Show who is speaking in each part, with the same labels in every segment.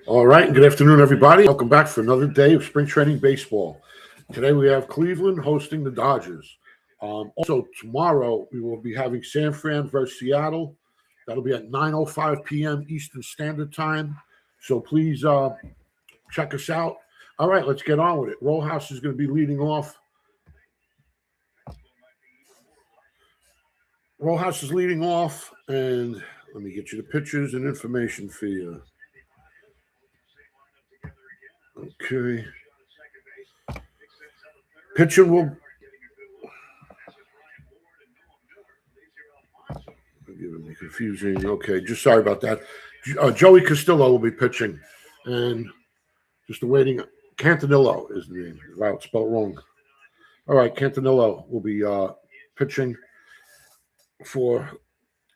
Speaker 1: All right, good afternoon, everybody. Welcome back for another day of spring training baseball. Today we have Cleveland hosting the Dodgers. Also, tomorrow we will be having San Fran versus Seattle. That'll be at 9:05 p.m. Eastern Standard Time. So please check us out. All right, let's get on with it. Rojas is going to be leading off. Rojas is leading off, and let me get you the pictures and information for you. Okay. Pitcher will. Giving me confusing. Okay, just sorry about that. Joey Castillo will be pitching, and just awaiting. Cantanillo is the name. Wow, it's spelled wrong. All right, Cantanillo will be pitching for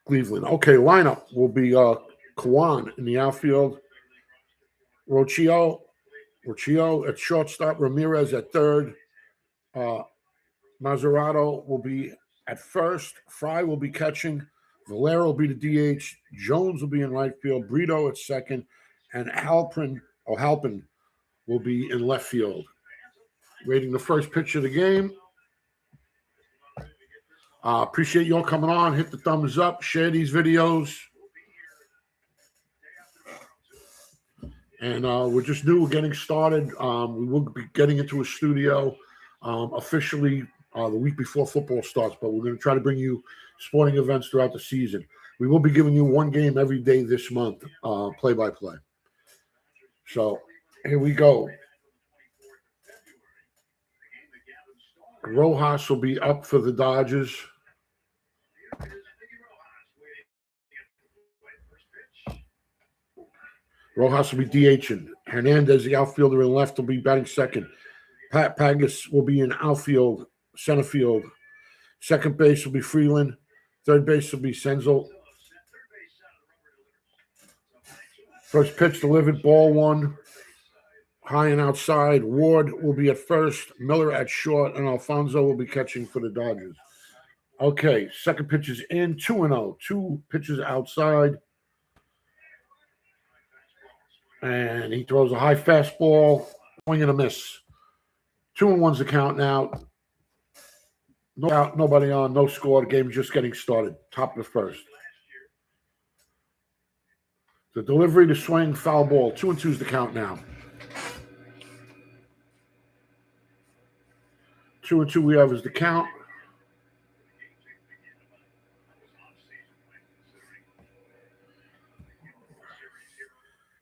Speaker 1: Cleveland. Okay, lineup will be Kwan in the outfield, Rocchio at shortstop, Ramirez at third, Mazzarato will be at first, Fry will be catching, Valera will be the DH, Jones will be in right field, Brito at second, and Halpin will be in left field. Waiting the first pitch of the game. Appreciate you all coming on. Hit the thumbs up. Share these videos. And we're just new. We're getting started. We will be getting into a studio officially the week before football starts, but we're going to try to bring you sporting events throughout the season. We will be giving you one game every day this month, play-by-play. So here we go. Rojas will be up for the Dodgers. Rojas will be DHing. Hernandez, the outfielder in left, will be batting second. Pat Pagas will be in outfield, center field. Second base will be Freeland. Third base will be Senzel. First pitch delivered, ball one. High and outside. Ward will be at first, Miller at short, and Alfonso will be catching for the Dodgers. Okay, second pitch is in, 2-0. Two pitches outside. And he throws a high fastball, swing and a miss. 2-1's the count now. No out, nobody on, no score. The game's just getting started. Top of the first. The delivery, the swing, foul ball. 2-2's the count now. 2-2 we have is the count.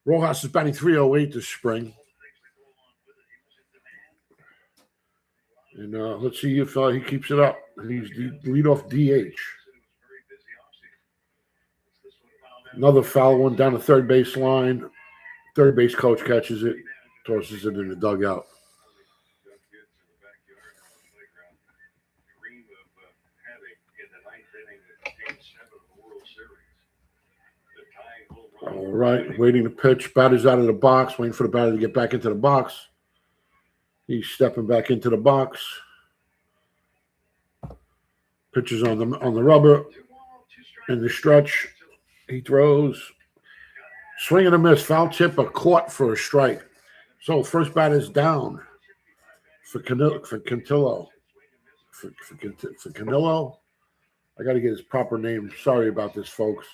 Speaker 1: Rojas is batting .308 this spring. And let's see if he keeps it up. He's the leadoff DH. Another foul one down the third base line. Third base coach catches it, tosses it in the dugout. All right, waiting to pitch. Batter's out of the box, waiting for the batter to get back into the box. He's stepping back into the box. Pitches on the rubber. In the stretch, he throws. Swing and a miss. Foul tip, a caught for a strike. So first batter's down for Cantillo. For Cantillo. I got to get his proper name. Sorry about this, folks.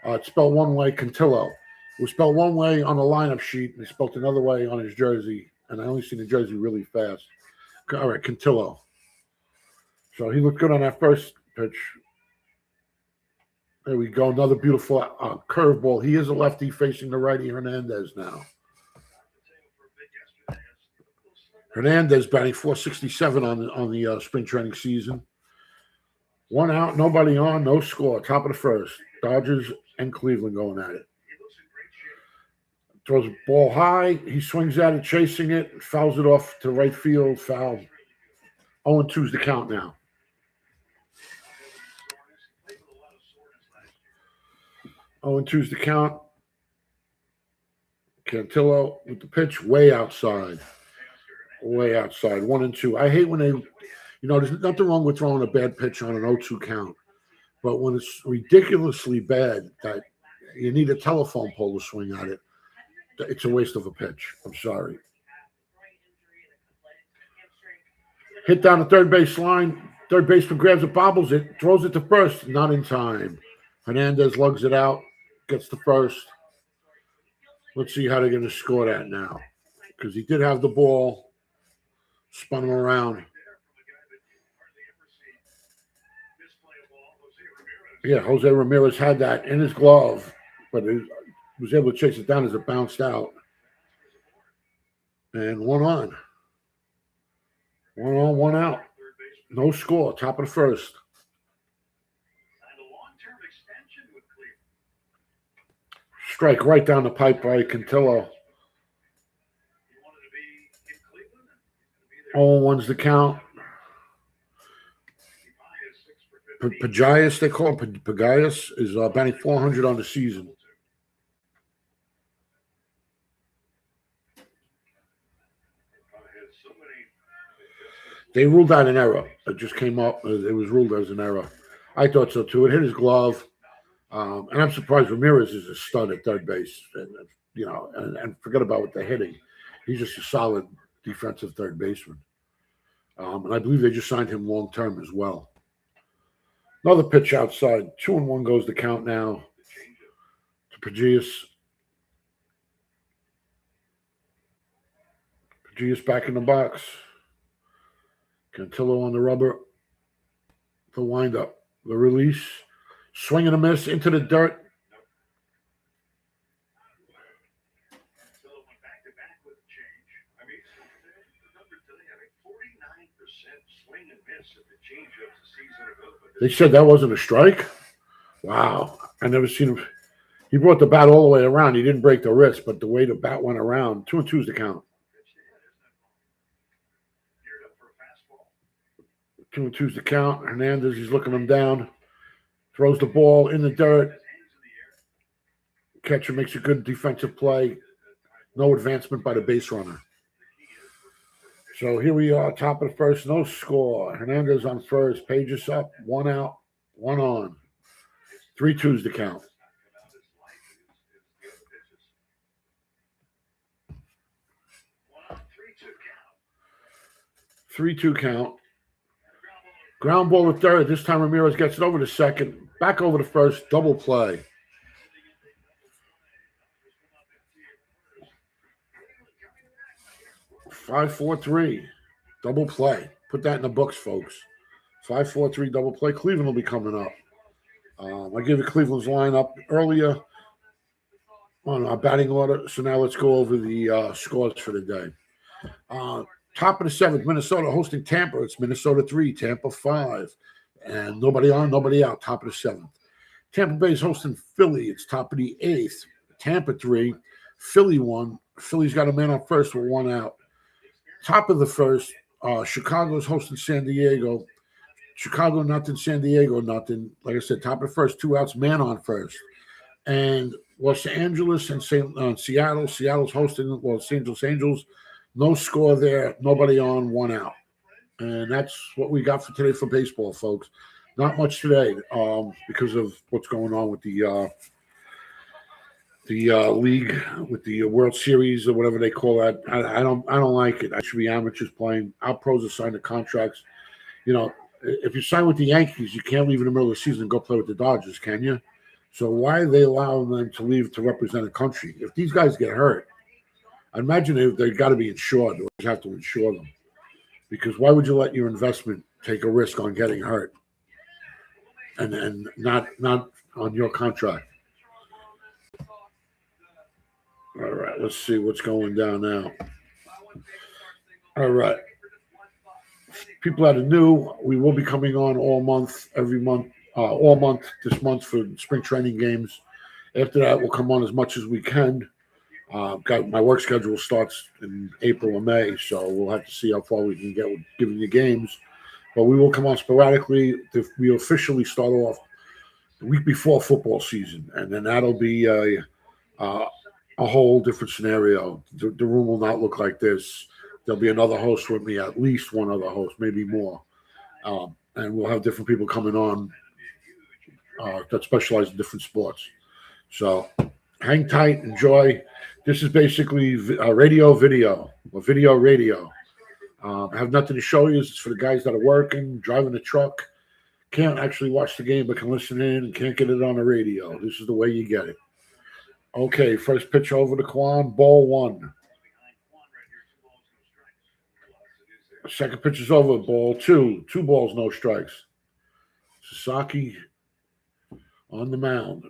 Speaker 1: It's spelled one way, Cantillo. It was spelled one way on the lineup sheet, and it's spelled another way on his jersey. And I only seen the jersey really fast. All right, Cantillo. So he looked good on that first pitch. There we go. Another beautiful curveball. He is a lefty facing the righty Hernandez now. Hernandez batting .467 on the spring training season. One out, nobody on, no score. Top of the first. Dodgers and Cleveland going at it. Throws a ball high. He swings at it, chasing it, fouls it off to right field. Foul. 0-2's the count now. Oh, 2's the count. Cantillo with the pitch way outside. Way outside. 1-2. I hate when they, there's nothing wrong with throwing a bad pitch on an 0-2 count. But when it's ridiculously bad, that you need a telephone pole to swing at it. It's a waste of a pitch. I'm sorry. Hit down the third base line. Third baseman grabs it, bobbles it, throws it to first. Not in time. Hernandez lugs it out, gets to first. Let's see how they're going to score that now. Because he did have the ball. Spun him around. Yeah, Jose Ramirez had that in his glove, but he was able to chase it down as it bounced out. And one on. One on, one out. No score. Top of the first. Strike right down the pipe by Cantillo. 0-1's the count. Pagias, they call him. Pagias is batting .400 on the season. They ruled out an error. It just came up. It was ruled as an error. I thought so too. It hit his glove. And I'm surprised Ramirez is a stud at third base. And forget about what they're hitting. He's just a solid defensive third baseman. And I believe they just signed him long term as well. Another pitch outside. 2-1 goes the count now to Pagias. Pagias back in the box. Cantillo on the rubber. The windup. The release. Swing and a miss into the dirt. They said that wasn't a strike? Wow. I never seen him. He brought the bat all the way around. He didn't break the wrist, but the way the bat went around, 2-2's the count. 2-2's the count. Hernandez, he's looking him down. Throws the ball in the dirt. Catcher makes a good defensive play. No advancement by the base runner. So here we are, top of the first, no score. Hernandez on first. Page is up. 1 out, 1 on. 3-2's the count. Three-two count. Ground ball to third. This time Ramirez gets it over to second. Back over to first. Double play. Five, 4, 3. Double play. Put that in the books, folks. 5, 4, 3 double play. Cleveland will be coming up. I gave you Cleveland's lineup earlier on our batting order. So now let's go over the scores for the day. Top of the 7th, Minnesota hosting Tampa. It's Minnesota 3, Tampa 5. And nobody on, nobody out. Top of the 7th. Tampa Bay is hosting Philly. It's top of the 8th. Tampa 3, Philly 1. Philly's got a man on first with 1 out. Top of the first, Chicago's hosting San Diego. Chicago nothing, San Diego nothing. Like I said, top of the first, 2 outs, man on first. And Los Angeles and Seattle. Seattle's hosting Los Angeles Angels. No score there, nobody on, 1 out. And that's what we got for today for baseball, folks. Not much today because of what's going on with the league, with the World Series or whatever they call that. I don't like it. I should be amateurs playing. Our pros are signing contracts. You know, if you sign with the Yankees, you can't leave in the middle of the season and go play with the Dodgers, can you? So why are they allowing them to leave to represent a country? If these guys get hurt, I imagine they've got to be insured, or you have to insure them. Because why would you let your investment take a risk on getting hurt and not on your contract? All right, let's see what's going down now. All right. People that are new, we will be coming on all month, every month, all month this month for spring training games. After that, we'll come on as much as we can. My work schedule starts in April or May, so we'll have to see how far we can get with giving you games. But we will come on sporadically. We officially start off the week before football season, and then that'll be a whole different scenario. The room will not look like this. There'll be another host with me, at least one other host, maybe more. And we'll have different people coming on that specialize in different sports. So hang tight, enjoy. This is basically radio video or video radio. I have nothing to show you. It's for the guys that are working, driving the truck, can't actually watch the game but can listen in and can't get it on the radio. This is the way you get it. Okay, first pitch over to Kwan, ball one. Second pitch is over, ball two. 2 balls, no strikes. Sasaki on the mound.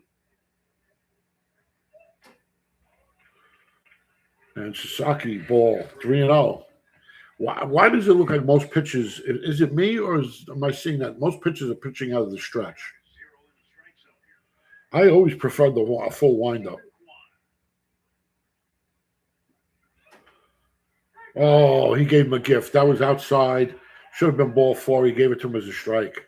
Speaker 1: And Sasaki, ball 3-0. Why does it look like most pitches? Is it me or am I seeing that most pitches are pitching out of the stretch? I always preferred the full windup. Oh, he gave him a gift. That was outside. Should have been ball 4. He gave it to him as a strike.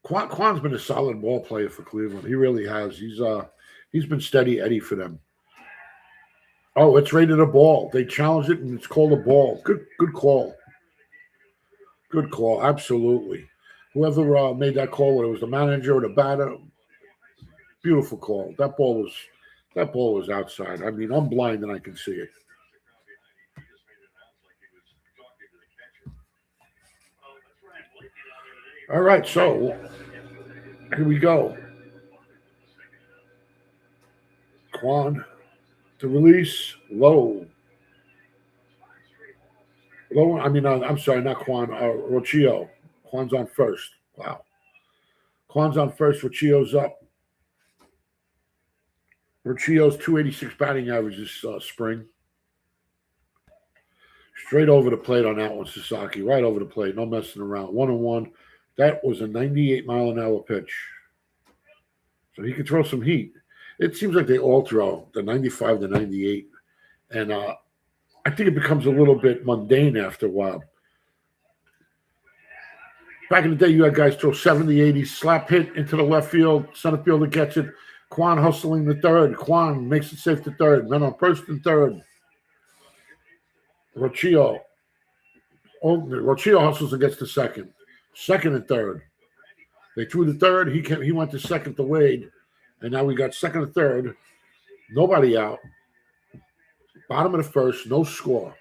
Speaker 1: Kwan's been a solid ball player for Cleveland. He really has. He's been steady Eddie for them. Oh, it's rated a ball. They challenged it, and it's called a ball. Good call. Good call. Absolutely. Whoever made that call, whether it was the manager or the batter, beautiful call. That ball was outside. I mean, I'm blind and I can see it. All right, so here we go. Kwan to release, low. I'm sorry, not Kwan. Rocchio. Kwan's on first. Wow. Kwan's on first. Rocchio's up. Rocchio's 286 batting average this spring. Straight over the plate on that one, Sasaki. Right over the plate. No messing around. 1-1. That was a 98-mile-an-hour pitch. So he could throw some heat. It seems like they all throw the 95 to 98. And I think it becomes a little bit mundane after a while. Back in the day, you had guys throw 70, 80, slap hit into the left field. Center fielder gets it. Kwan hustling the third. Kwan makes it safe to third. Men on first and third. Rocchio hustles and gets to second. Second and third. They threw the third. He went to second to Wade. And now we got second and third. Nobody out. Bottom of the first. No score.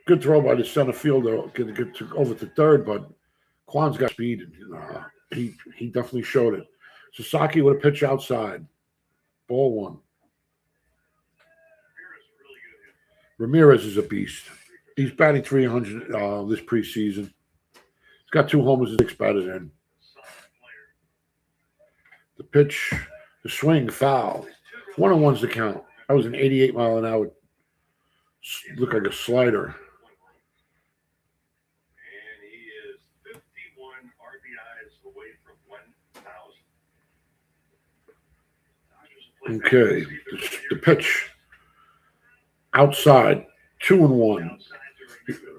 Speaker 1: Good throw by the center fielder. Get over to third, but Kwan's got speed. He definitely showed it. Sasaki with a pitch outside. Ball 1. Ramirez is a beast. He's batting 300 this preseason. He's got 2 homers and 6 batted in. The pitch, the swing, foul. 1-1's the count. That was an 88-mile-an-hour. Looked like a slider.
Speaker 2: And he is 51 RBIs away from 1,000.
Speaker 1: Okay. The pitch. Outside, 2-1.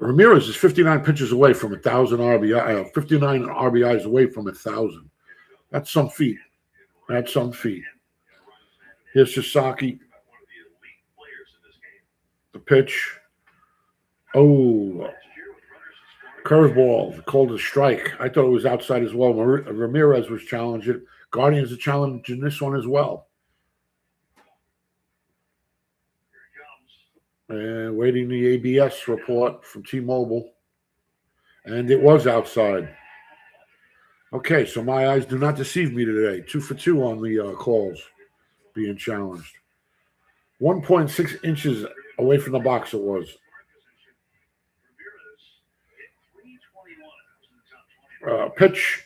Speaker 1: Ramirez is 59 pitches away from 1,000 RBI. 59 RBIs away from 1,000. That's some feat. Here's Sasaki. The pitch. Oh, curveball. Called a strike. I thought it was outside as well. Ramirez was challenging. Guardians are challenging this one as well. And waiting the ABS report from T-Mobile. And it was outside. Okay, so my eyes do not deceive me today. 2 for 2 on the calls being challenged. 1.6 inches away from the box it was. Pitch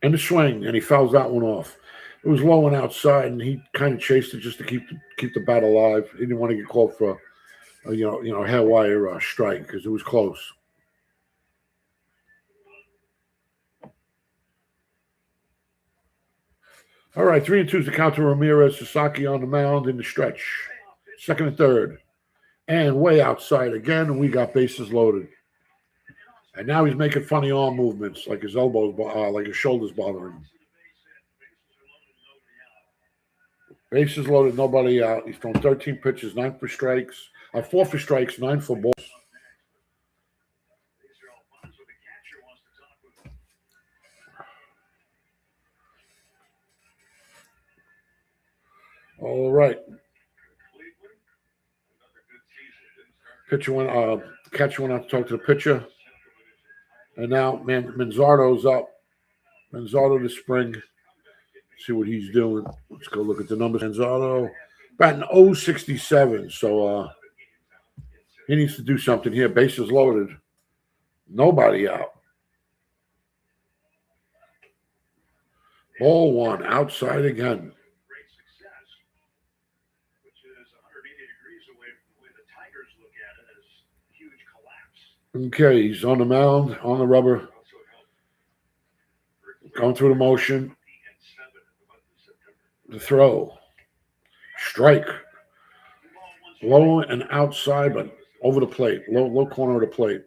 Speaker 1: and the swing, and he fouls that one off. It was low and outside, and he kind of chased it just to keep the bat alive. He didn't want to get called for hair wire strike because it was close. All right, 3-2 is the count to Ramirez. Sasaki on the mound in the stretch. Second and third. And way outside again, and we got bases loaded. And now he's making funny arm movements, like his elbows, like his shoulders bothering him. Bases loaded, nobody out. He's thrown 13 pitches, 4 for strikes, 9 for balls. All right. Pitcher went, catcher went out to talk to the pitcher. And now, man, Manzardo's up. Manzardo this spring. See what he's doing. Let's go look at the numbers. Manzardo batting 067. So he needs to do something here. Bases loaded. Nobody out. Ball one. Outside again. Okay, he's on the mound, on the rubber. Going through the motion. The throw. Strike. Low and outside, but over the plate. Low corner of the plate.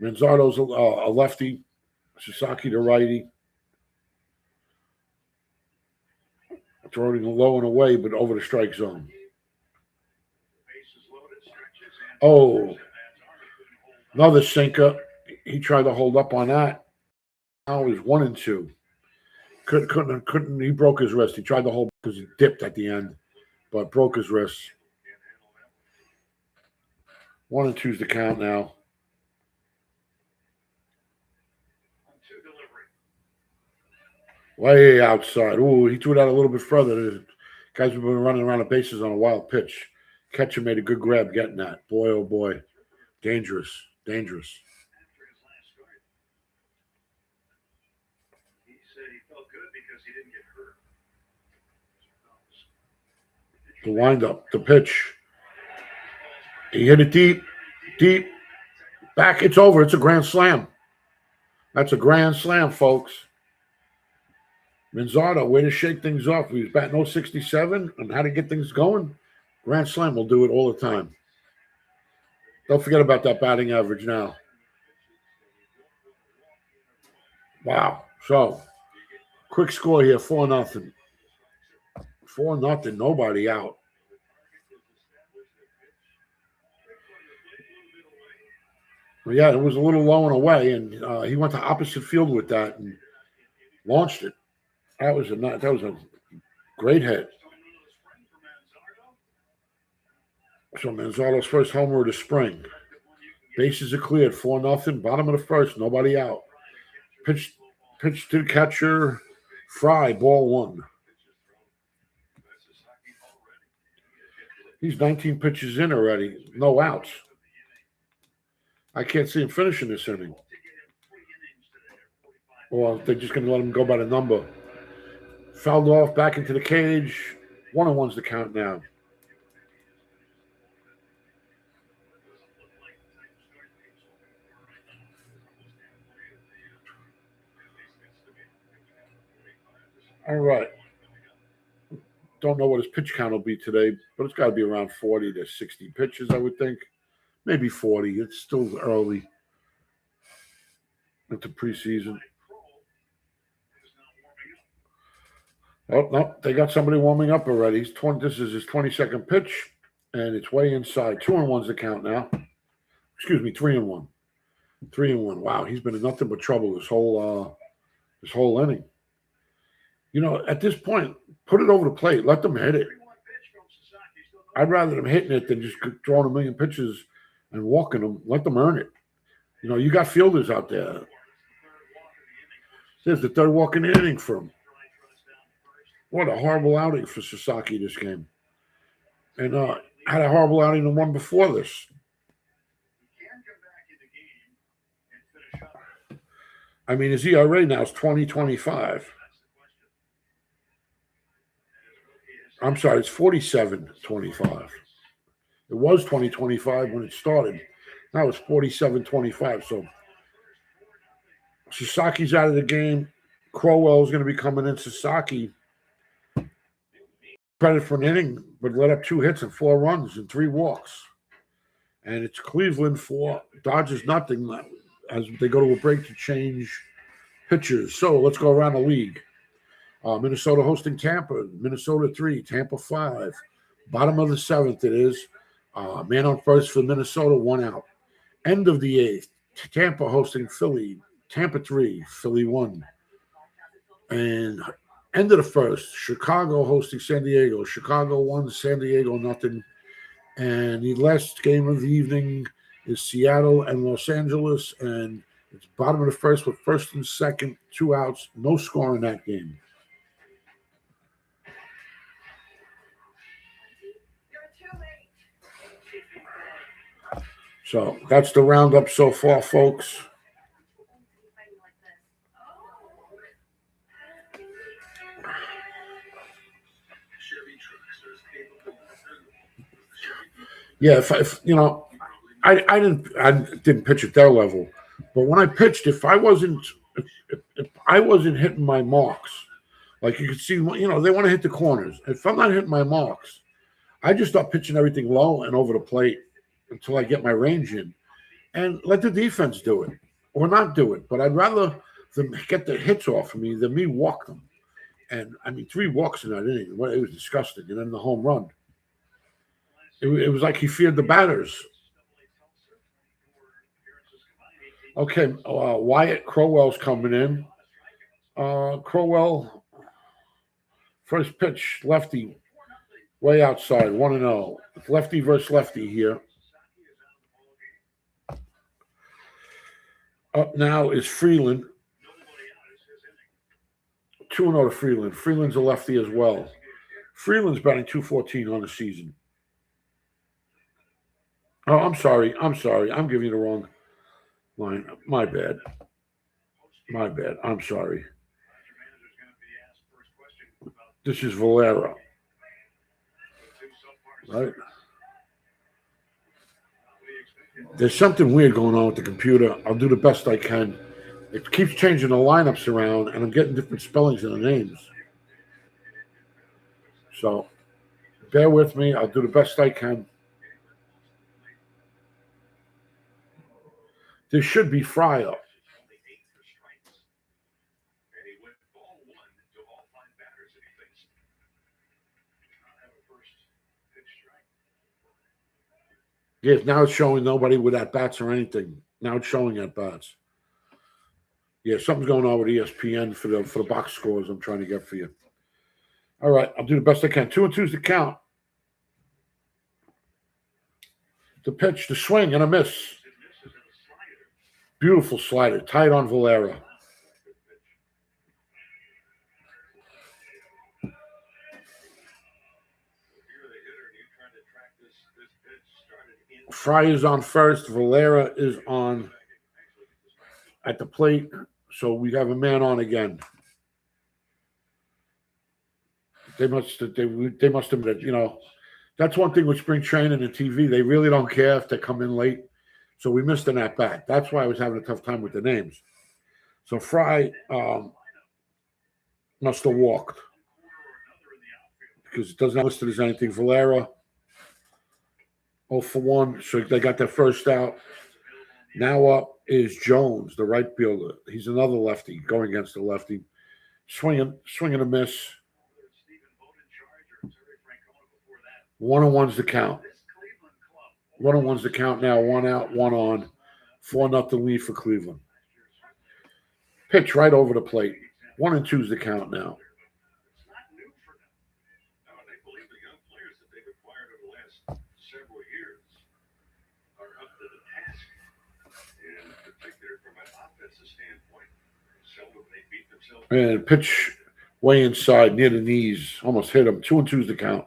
Speaker 1: Manzardo's a lefty. Sasaki the righty. Throwing low and away, but over the strike zone. Oh, another sinker. He tried to hold up on that. Now he's 1-2. Couldn't. He broke his wrist. He tried to hold because he dipped at the end, but broke his wrist. 1-2's the count now. Way outside. Ooh, he threw it out a little bit further. The guys have been running around the bases on a wild pitch. Catcher made a good grab getting that. Boy, oh boy. Dangerous. Dangerous.
Speaker 2: He said he felt good because he didn't get hurt.
Speaker 1: The windup, the pitch. He hit it deep. Back, it's over. It's a grand slam. That's a grand slam, folks. Manzardo, way to shake things off. He was batting 067 and how to get things going. Grand slam will do it all the time. Don't forget about that batting average now. Wow. So, quick score here, 4-0. 4-0, nobody out. Well, yeah, it was a little low and away, and he went to opposite field with that and launched it. That was a great hit. So Manzardo's first homer of the spring. Bases are cleared, 4-0. Bottom of the first, nobody out. Pitch to the catcher, Fry, ball one. He's 19 pitches in already, no outs. I can't see him finishing this inning. Or they're just going to let him go by the number. Fouled off, back into the cage. 1-1's the count now. All right. Don't know what his pitch count will be today, but it's got to be around 40 to 60 pitches, I would think. Maybe 40. It's still early into preseason. Oh, no, they got somebody warming up already. This is his 22nd pitch, and it's way inside. 2-1's the count now. Excuse me, 3-1. 3-1. Wow, he's been in nothing but trouble this whole inning. You know, at this point, put it over the plate. Let them hit it. I'd rather them hitting it than just throwing a million pitches and walking them. Let them earn it. You know, you got fielders out there. There's the third walk in the inning for him. What a horrible outing for Sasaki this game. And had a horrible outing the one before this. I mean, his ERA now is 20.25. I'm sorry, it's 47.25. It was 20.25 when it started. Now it's 47.25. So Sasaki's out of the game. Crowell's going to be coming in. Sasaki credit for an inning, but let up 2 hits and 4 runs and 3 walks. And it's Cleveland 4, Dodgers nothing as they go to a break to change pitchers. So let's go around the league. Minnesota hosting Tampa. Minnesota 3, Tampa 5. Bottom of the 7th it is. Man on first for Minnesota, 1 out. End of the 8th. Tampa hosting Philly. Tampa 3, Philly 1. And End of the first. Chicago hosting San Diego. Chicago won, San Diego nothing. And the last game of the evening is Seattle and Los Angeles. And it's bottom of the first with first and second, 2 outs, no score in that game. So that's the roundup so far, folks. Yeah, if I didn't pitch at their level, but when I pitched, if I wasn't hitting my marks, like you could see, they want to hit the corners. If I'm not hitting my marks, I just start pitching everything low and over the plate until I get my range in, and let the defense do it or not do it. But I'd rather them get the hits off of me than me walk them. And I mean, 3 walks in that inning, it was disgusting. And then the home run. It was like he feared the batters. Okay, Wyatt Crowell's coming in. Crowell, first pitch, lefty, way outside, 1-0. Lefty versus lefty here. Up now is Freeland. 2-0 to Freeland. Freeland's a lefty as well. Freeland's batting .214 on the season. Oh, I'm sorry. I'm giving you the wrong line. My bad. I'm sorry. This is Valera. Right? There's something weird going on with the computer. I'll do the best I can. It keeps changing the lineups around, and I'm getting different spellings in the names. So bear with me. I'll do the best I can. There should be Fry up. Yes, now it's showing nobody with at-bats or anything. Now it's showing at-bats. Yeah, something's going on with ESPN for the box scores I'm trying to get for you. All right, I'll do the best I can. 2-2's the count. The pitch, the swing, and a miss. Beautiful slider, tight on Valera. Fry is on first. Valera is on at the plate. So we have a man on again. They must have, that's one thing with spring training and TV. They really don't care if they come in late. So we missed an at-bat. That's why I was having a tough time with the names. So Fry must have walked because it doesn't listed as anything. Valera, 0 for 1. So they got their first out. Now up is Jones, the right fielder. He's another lefty going against the lefty. Swinging a miss. 1-1's the count. 1-1's the count now. 1 out, 1 on. 4-0 lead for Cleveland. Pitch right over the plate. 1-2's the count now. And pitch way inside near the knees. Almost hit him. 2-2's the count.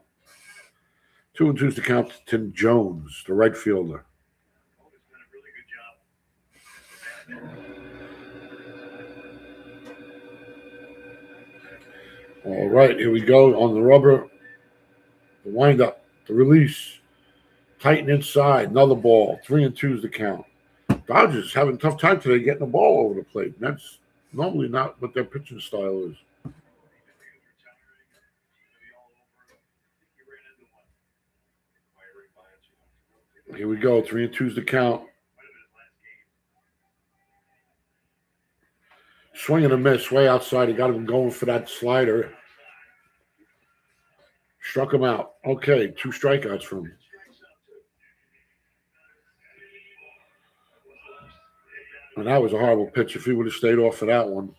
Speaker 1: 2-2's the count to Tim Jones, the right fielder. All right, here we go on the rubber. The windup, the release. Tighten inside. Another ball. 3-2's the count. Dodgers having a tough time today getting the ball over the plate. That's normally not what their pitching style is. Here we go. 3-2's the count. Swing and a miss way outside. He got him going for that slider. Struck him out. Okay, 2 strikeouts from him. And that was a horrible pitch if he would have stayed off of that one.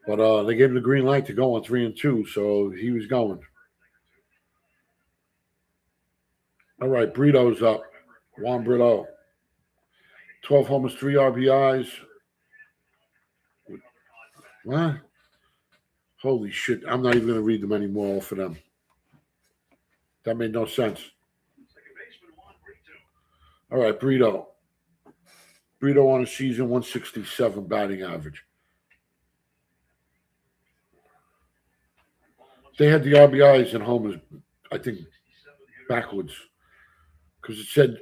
Speaker 1: But they gave him the green light to go on 3-2, so he was going. All right, Brito's up. Juan Brito. 12 homers, 3 RBIs. What? Holy shit. I'm not even going to read them anymore for them. That made no sense. All right, Brito. Brito on a season, 167 batting average. They had the RBIs and homers, I think, backwards. Because it said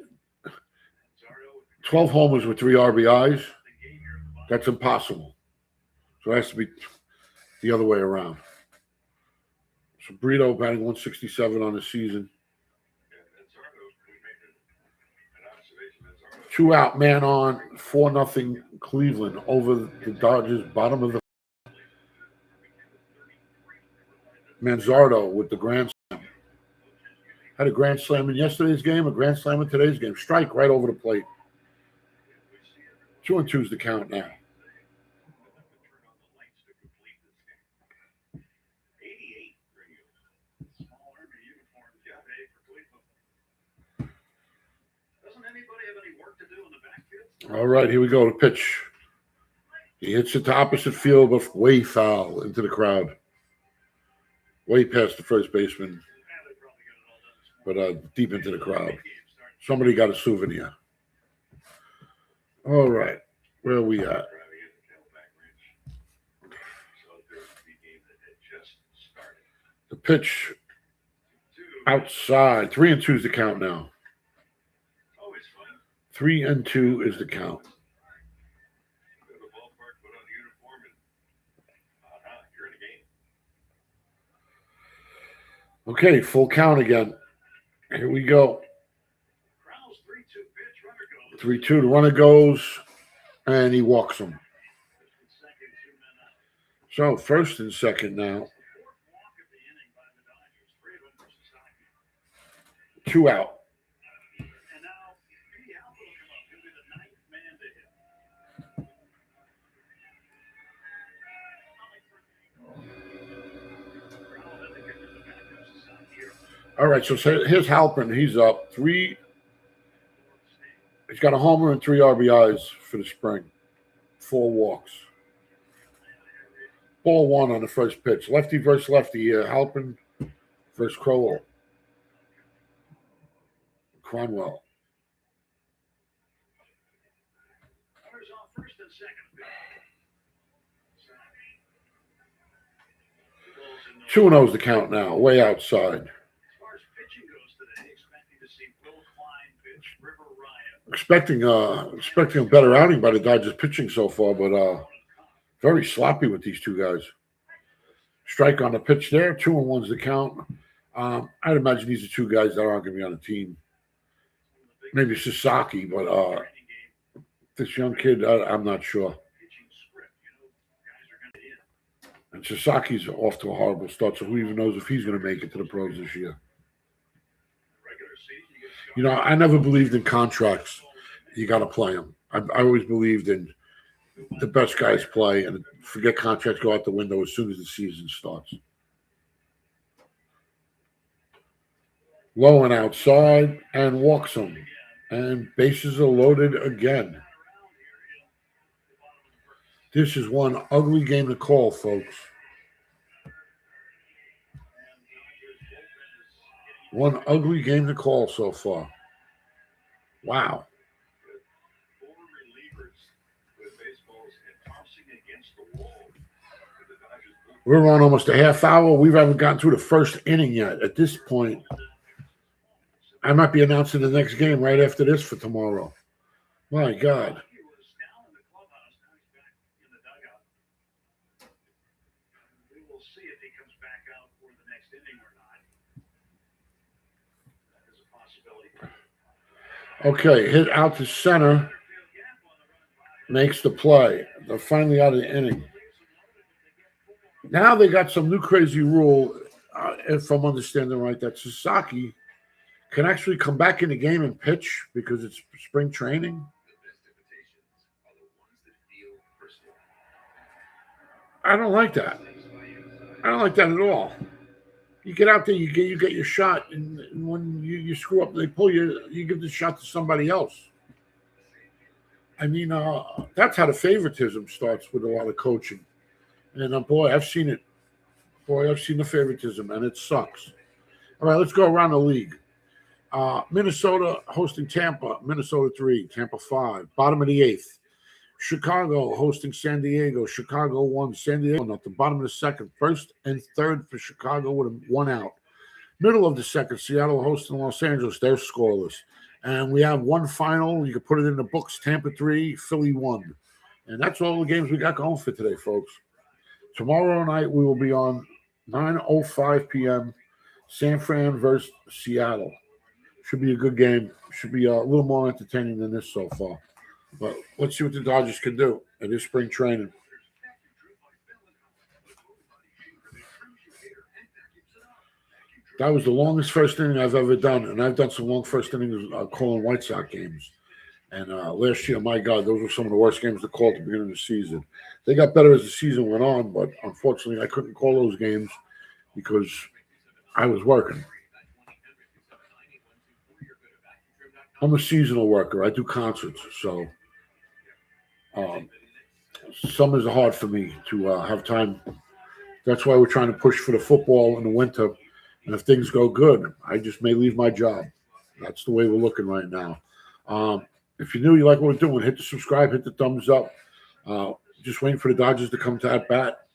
Speaker 1: 12 homers with 3 RBIs. That's impossible. So it has to be the other way around. So Brito batting 167 on the season. 2 out, man on, 4-0 Cleveland over the Dodgers, bottom of the. Manzardo with the grand slam. Had a grand slam in yesterday's game, a grand slam in today's game. Strike right over the plate. 2-2 is the count now. All right, here we go. The pitch. He hits it to opposite field, but way foul into the crowd. Way past the first baseman, but deep into the crowd. Somebody got a souvenir. All right, where are we at? The pitch outside. 3-2 is the count now. 3-2 is the count. Okay, full count again. Here we go. 3-2. The runner goes, and he walks him. So first and second now. 2 out. All right, so here's Halpern. He's up 3. He's got a homer and 3 RBIs for the spring. 4 walks. Ball 1 on the first pitch. Lefty versus lefty here. Halpern versus Crowell. Cronwell. Two and 0 is the count now. Way outside. Expecting a better outing by the Dodgers pitching so far, but very sloppy with these two guys. Strike on the pitch there. 2-1 is the count. I'd imagine these are 2 guys that aren't going to be on the team. Maybe Sasaki, but this young kid, I'm not sure. And Sasaki's off to a horrible start, so who even knows if he's going to make it to the pros this year. You know, I never believed in contracts. You got to play them. I always believed in the best guys play and forget contracts go out the window as soon as the season starts. Low and outside and walks him. And bases are loaded again. This is one ugly game to call, folks. One ugly game to call so far. Wow. We're on almost a half hour. We haven't gotten through the first inning yet. At this point, I might be announcing the next game right after this for tomorrow. My God. Okay, hit out to center. Makes the play. They're finally out of the inning. Now they got some new crazy rule, if I'm understanding right, that Sasaki can actually come back in the game and pitch because it's spring training. I don't like that. I don't like that at all. You get out there, you get your shot, and when you screw up, they pull you. You give the shot to somebody else. I mean, that's how the favoritism starts with a lot of coaching. And boy, I've seen it. Boy, I've seen the favoritism, and it sucks. All right, let's go around the league. Minnesota hosting Tampa. Minnesota 3, Tampa 5. Bottom of the 8th. Chicago hosting San Diego. Chicago 1, San Diego at the bottom of the 2nd. 1st and 3rd for Chicago with 1 out. Middle of the 2nd, Seattle hosting Los Angeles. They're scoreless. And we have one final. You can put it in the books. Tampa 3, Philly 1. And that's all the games we got going for today, folks. Tomorrow night we will be on 9:05 p.m. San Fran versus Seattle. Should be a good game. Should be a little more entertaining than this so far. But let's see what the Dodgers can do at this spring training. That was the longest first inning I've ever done, and I've done some long first innings calling White Sox games. And last year, my God, those were some of the worst games to call at the beginning of the season. They got better as the season went on, but unfortunately, I couldn't call those games because I was working. I'm a seasonal worker. I do concerts, so summers are hard for me to have time. That's why we're trying to push for the football in the winter. And if things go good, I just may leave my job. That's the way we're looking right now. If you're new, you like what we're doing, hit the subscribe, hit the thumbs up. Just waiting for the Dodgers to come to at bat.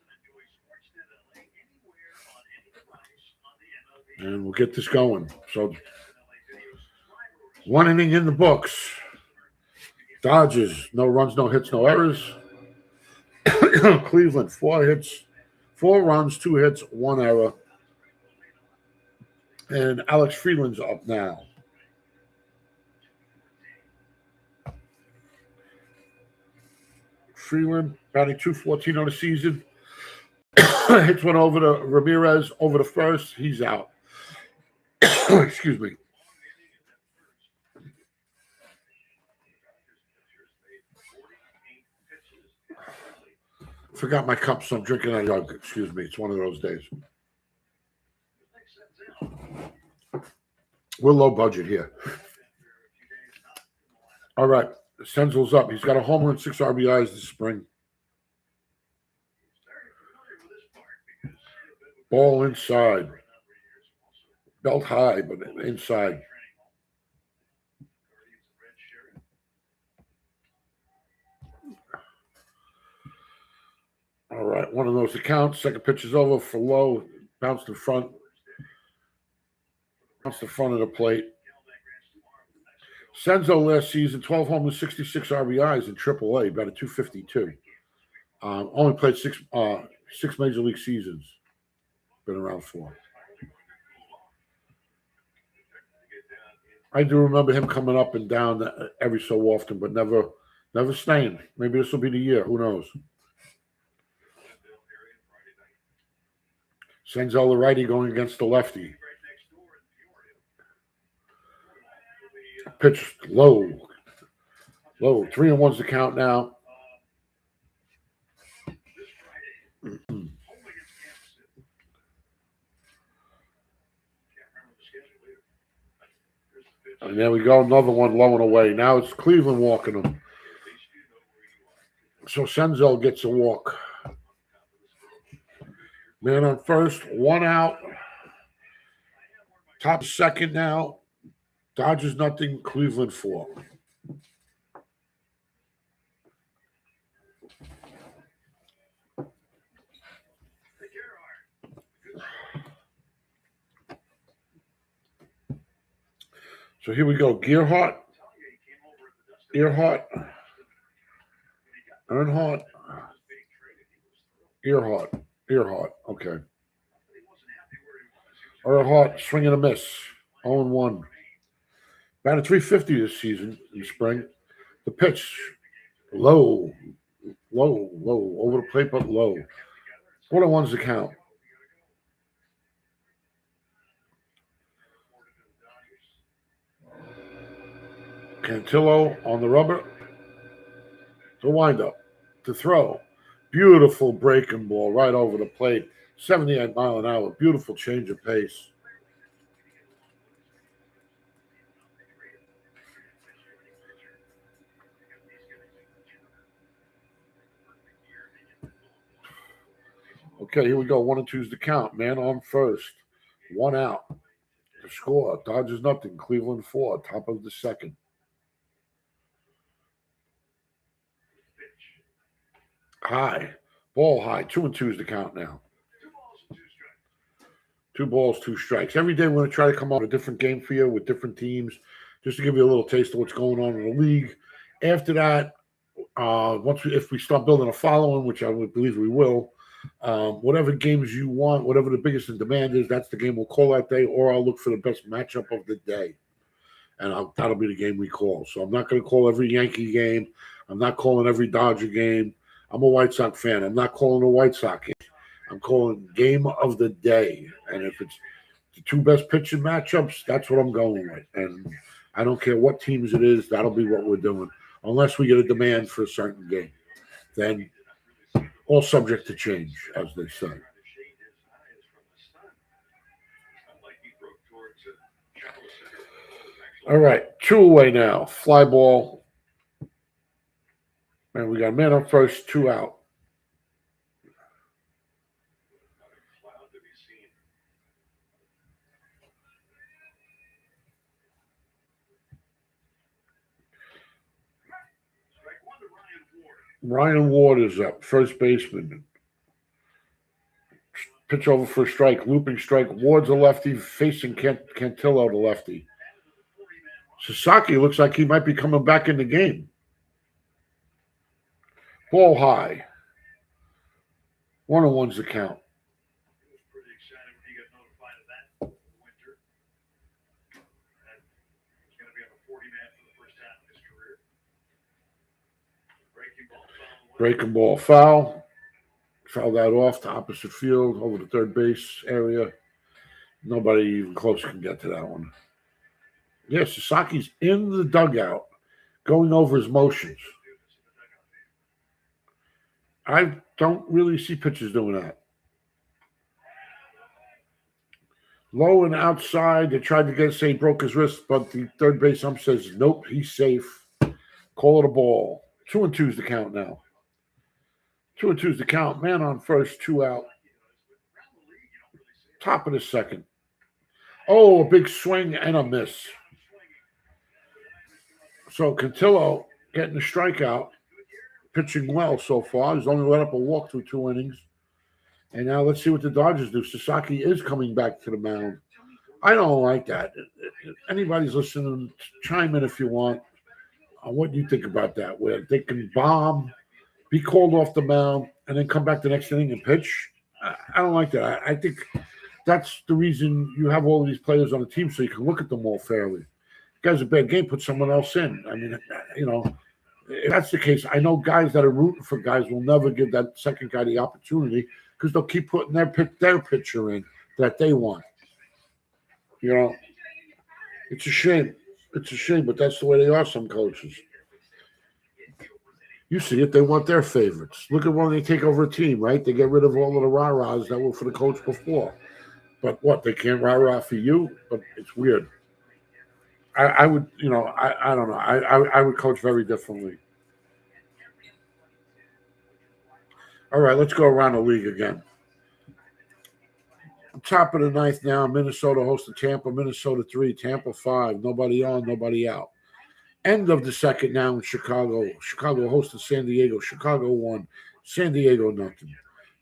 Speaker 1: And we'll get this going. So, 1 inning in the books. Dodgers, no runs, no hits, no errors. Cleveland, 4 hits, 4 runs, 2 hits, 1 error. And Alex Freeland's up now. Freeland batting .214 on the season. Hits one over to Ramirez over the first. He's out. Excuse me. Forgot my cup, so I'm drinking out of jug. Excuse me. It's one of those days. We're low budget here. All right. Senzel's up. He's got a homer and 6 RBIs this spring. Ball inside. Belt high, but inside. All right. One of those accounts. Second pitch is over for low. Bounced in front. Bounced the front of the plate. Senzo last season, 12 homers, 66 RBIs in AAA, about a .252. Only played 6 major league seasons. Been around 4. I do remember him coming up and down every so often, but never staying. Maybe this will be the year. Who knows? Senzel, the righty, going against the lefty. Pitch low. 3-1's the count now. And there we go, another one low and away. Now it's Cleveland walking them. So Senzel gets a walk. Man on first, 1 out. Top second now. Dodgers nothing, Cleveland 4. So here we go. Earnhardt. Earnhardt. Okay. Earnhardt, swing and a miss. 0-1. Batted .350 this season in spring. The pitch, low. Over the plate, but low. 1-1's the count. Cantillo on the rubber. The windup. To throw. Beautiful breaking ball right over the plate. 78 mile an hour. Beautiful change of pace. Okay, here we go. 1-2's the count. Man on first. 1 out. The score. Dodgers nothing. Cleveland 4. Top of the second. High. Ball high. 2-2's the count now. 2 balls, 2 strikes. Every day we're going to try to come up with a different game for you with different teams, just to give you a little taste of what's going on in the league. After that, if we start building a following, which I would believe we will, whatever games you want, whatever the biggest in demand is, that's the game we'll call that day, or I'll look for the best matchup of the day. And that'll be the game we call. So I'm not going to call every Yankee game. I'm not calling every Dodger game. I'm a White Sox fan. I'm not calling a White Sox game. I'm calling game of the day. And if it's the 2 best pitching matchups, that's what I'm going with. And I don't care what teams it is, that'll be what we're doing. Unless we get a demand for a certain game. Then all subject to change, as they say. All right, 2 away now. Fly ball. And we got a man up first, 2 out. Ryan Ward is up, first baseman. Pitch over for a strike, looping strike. Ward's a lefty, facing Cantillo, the lefty. Sasaki looks like he might be coming back in the game. Ball high. 1-1's the count. Breaking ball foul. Foul that off to opposite field over the third base area. Nobody even close can get to that one. Yeah, Sasaki's in the dugout going over his motions. I don't really see pitchers doing that. Low and outside. They tried to say he broke his wrist, but the third base ump says, nope, he's safe. Call it a ball. 2-2's the count now. 2-2's the count. Man on first, 2 out. Top of the second. Oh, a big swing and a miss. So Cantillo getting the strikeout, pitching well so far. He's only let up a walk through 2 innings. And now let's see what the Dodgers do. Sasaki is coming back to the mound. I don't like that. If anybody's listening, chime in if you want. What do you think about that? Where they can bomb, be called off the mound, and then come back the next inning and pitch? I don't like that. I think that's the reason you have all these players on the team, so you can look at them all fairly. Guy's a bad game, put someone else in. I mean, if that's the case, I know guys that are rooting for guys will never give that second guy the opportunity because they'll keep putting their pitcher in that they want. It's a shame. It's a shame, but that's the way they are, some coaches. You see it, they want their favorites. Look at when they take over a team, right? They get rid of all of the rah-rahs that were for the coach before. But what, they can't rah-rah for you? But it's weird. I would, I don't know. I would coach very differently. All right, let's go around the league again. Top of the 9th now. Minnesota hosts to Tampa. Minnesota 3, Tampa 5. Nobody on, nobody out. End of the second now in Chicago. Chicago hosting San Diego. Chicago 1, San Diego nothing.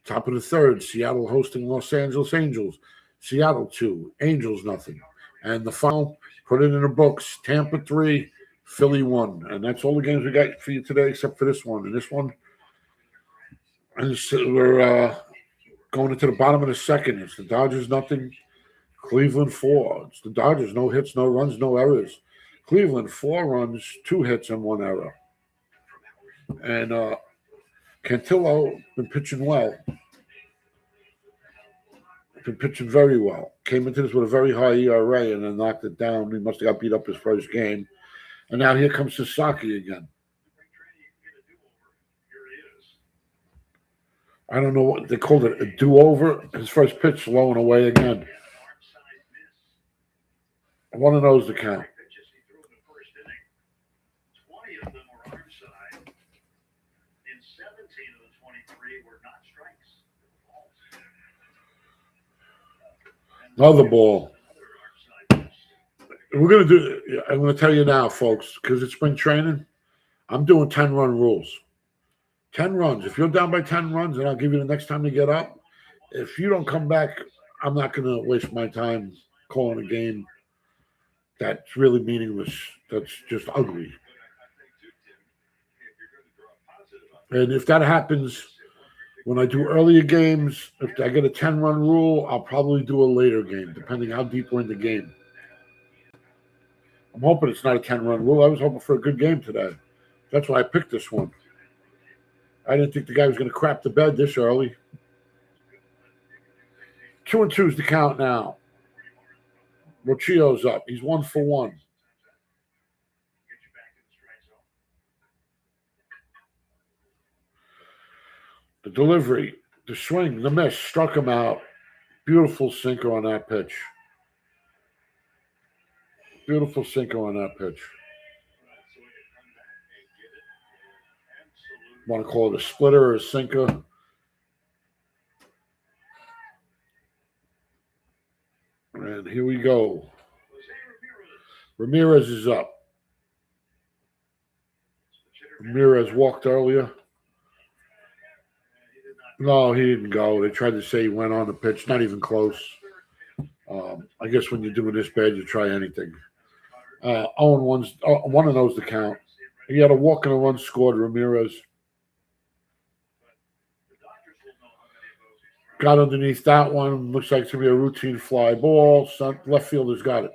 Speaker 1: Top of the 3rd. Seattle hosting Los Angeles Angels. Seattle 2, Angels nothing. And the final, put it in the books. Tampa 3, Philly 1. And that's all the games we got for you today except for this one. And this one, we're going into the bottom of the second. It's the Dodgers nothing, Cleveland 4. It's the Dodgers, no hits, no runs, no errors. Cleveland 4 runs, 2 hits, and 1 error. And Cantillo been pitching well. Been pitching very well. Came into this with a very high ERA and then knocked it down. He must have got beat up his first game. And now here comes Sasaki again. I don't know what they called it, a do-over. His first pitch low and away again. One of those to count.
Speaker 2: Pitches he threw in the first inning, 20 of them were arm side, and 17 of the 23 were not strikes.
Speaker 1: Another ball. We're gonna do. I'm gonna tell you now, folks, because it's spring training. I'm doing 10-run rules. 10 runs. If you're down by 10 runs, and I'll give you the next time to get up. If you don't come back, I'm not gonna waste my time calling a game that's really meaningless. That's just ugly. And if that happens when I do earlier games, if I get a 10-run rule, I'll probably do a later game, depending how deep we're in the game. I'm hoping it's not a 10-run rule. I was hoping for a good game today. That's why I picked this one. I didn't think the guy was going to crap the bed this early. 2-2's the count now. Rochio's up. He's 1 for 1. The delivery, the swing, the miss, struck him out. Beautiful sinker on that pitch. Beautiful sinker on that pitch. Want to call it a splitter or a sinker? And here we go. Ramirez is up. Ramirez walked earlier. No, he didn't go. They tried to say he went on the pitch. Not even close. I guess when you're doing this bad, you try anything. 0-1's one of those to count. He had a walk and a run scored, Ramirez. Got underneath that one. Looks like it's going to be a routine fly ball. Left fielder's got it.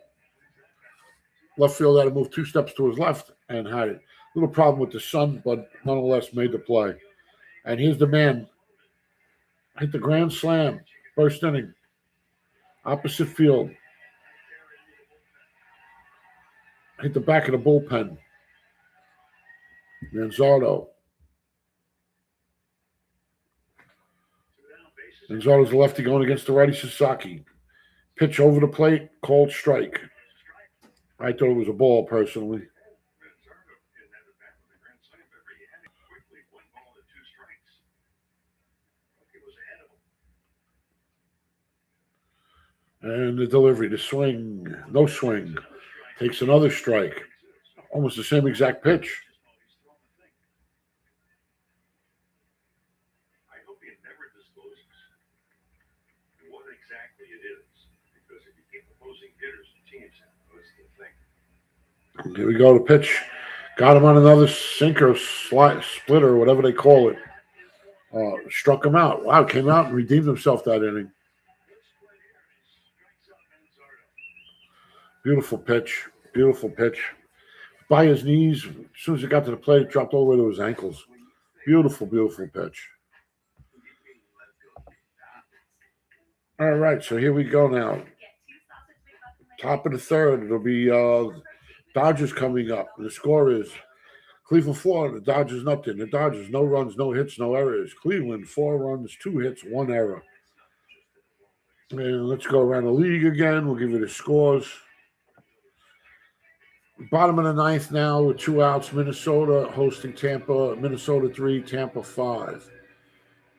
Speaker 1: Left fielder had to move 2 steps to his left and had it. Little problem with the sun, but nonetheless made the play. And here's the man. Hit the grand slam. First inning. Opposite field. Hit the back of the bullpen. Manzardo. Manzardo's the lefty going against the righty Sasaki. Pitch over the plate, called strike. I thought it was a ball, personally. And the delivery, the swing, no swing. Takes another strike. Almost the same exact pitch.
Speaker 2: I hope he never discloses what exactly it is, because if you keep opposing hitters and teams, that's the thing.
Speaker 1: Here we go, the pitch. Got him on another sinker, splitter, whatever they call it. Struck him out. Wow, came out and redeemed himself that inning. Beautiful pitch. Beautiful pitch. By his knees. As soon as it got to the plate, it dropped all the way to his ankles. Beautiful, beautiful pitch. All right, so here we go now. Top of the third. It'll be Dodgers coming up. The score is Cleveland, Florida. The Dodgers nothing. The Dodgers, no runs, no hits, no errors. Cleveland, 4 runs, 2 hits, 1 error. And let's go around the league again. We'll give you the scores. Bottom of the 9th now with 2 outs. Minnesota hosting Tampa. Minnesota 3, Tampa 5.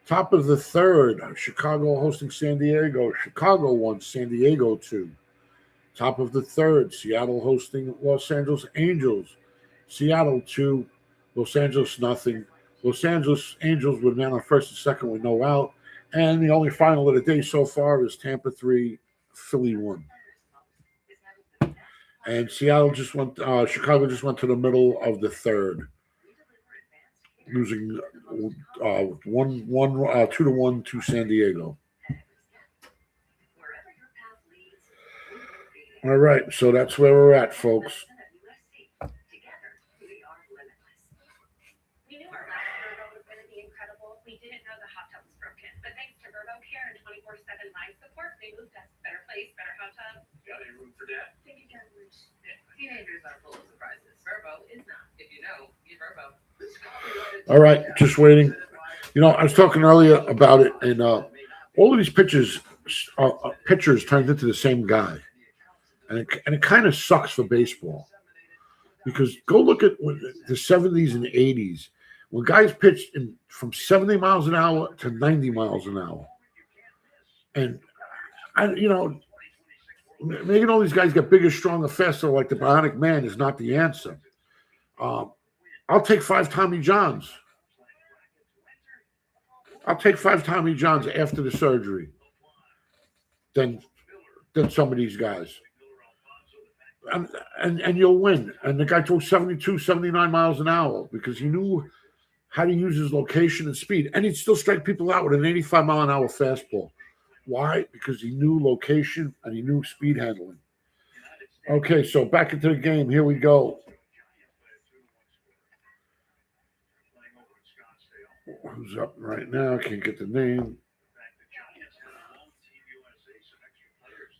Speaker 1: Top of the 3rd, Chicago hosting San Diego. Chicago 1, San Diego 2. Top of the 3rd, Seattle hosting Los Angeles Angels. Seattle 2, Los Angeles nothing. Los Angeles Angels with man on first and second with no out. And the only final of the day so far is Tampa 3, Philly 1. And Chicago just went to the middle of the 3rd, losing 2-1 to San Diego. All right, so that's where we're at, folks.
Speaker 3: We knew our last Verbo was going to be incredible. We didn't know the hot tub was broken, but thanks to Verbo Care and 24/7 life support, they moved us. Better place, better hot tub.
Speaker 2: Got any room for that?
Speaker 3: Think again, Rich. Teenagers are full of surprises. Verbo is not. If you know, get Verbo.
Speaker 1: All right, just waiting. I was talking earlier about it, and all of these pitchers turned into the same guy, and it kind of sucks for baseball because go look at the '70s and '80s when guys pitched from 70 miles an hour to 90 miles an hour, and making all these guys get bigger, stronger, faster like the Bionic Man is not the answer. I'll take 5 Tommy Johns. I'll take 5 Tommy Johns after the surgery than some of these guys. And you'll win. And the guy threw 72, 79 miles an hour because he knew how to use his location and speed. And he'd still strike people out with an 85-mile-an-hour fastball. Why? Because he knew location and he knew speed handling. Okay, so back into the game. Here we go. Who's up right now? I can't get the name.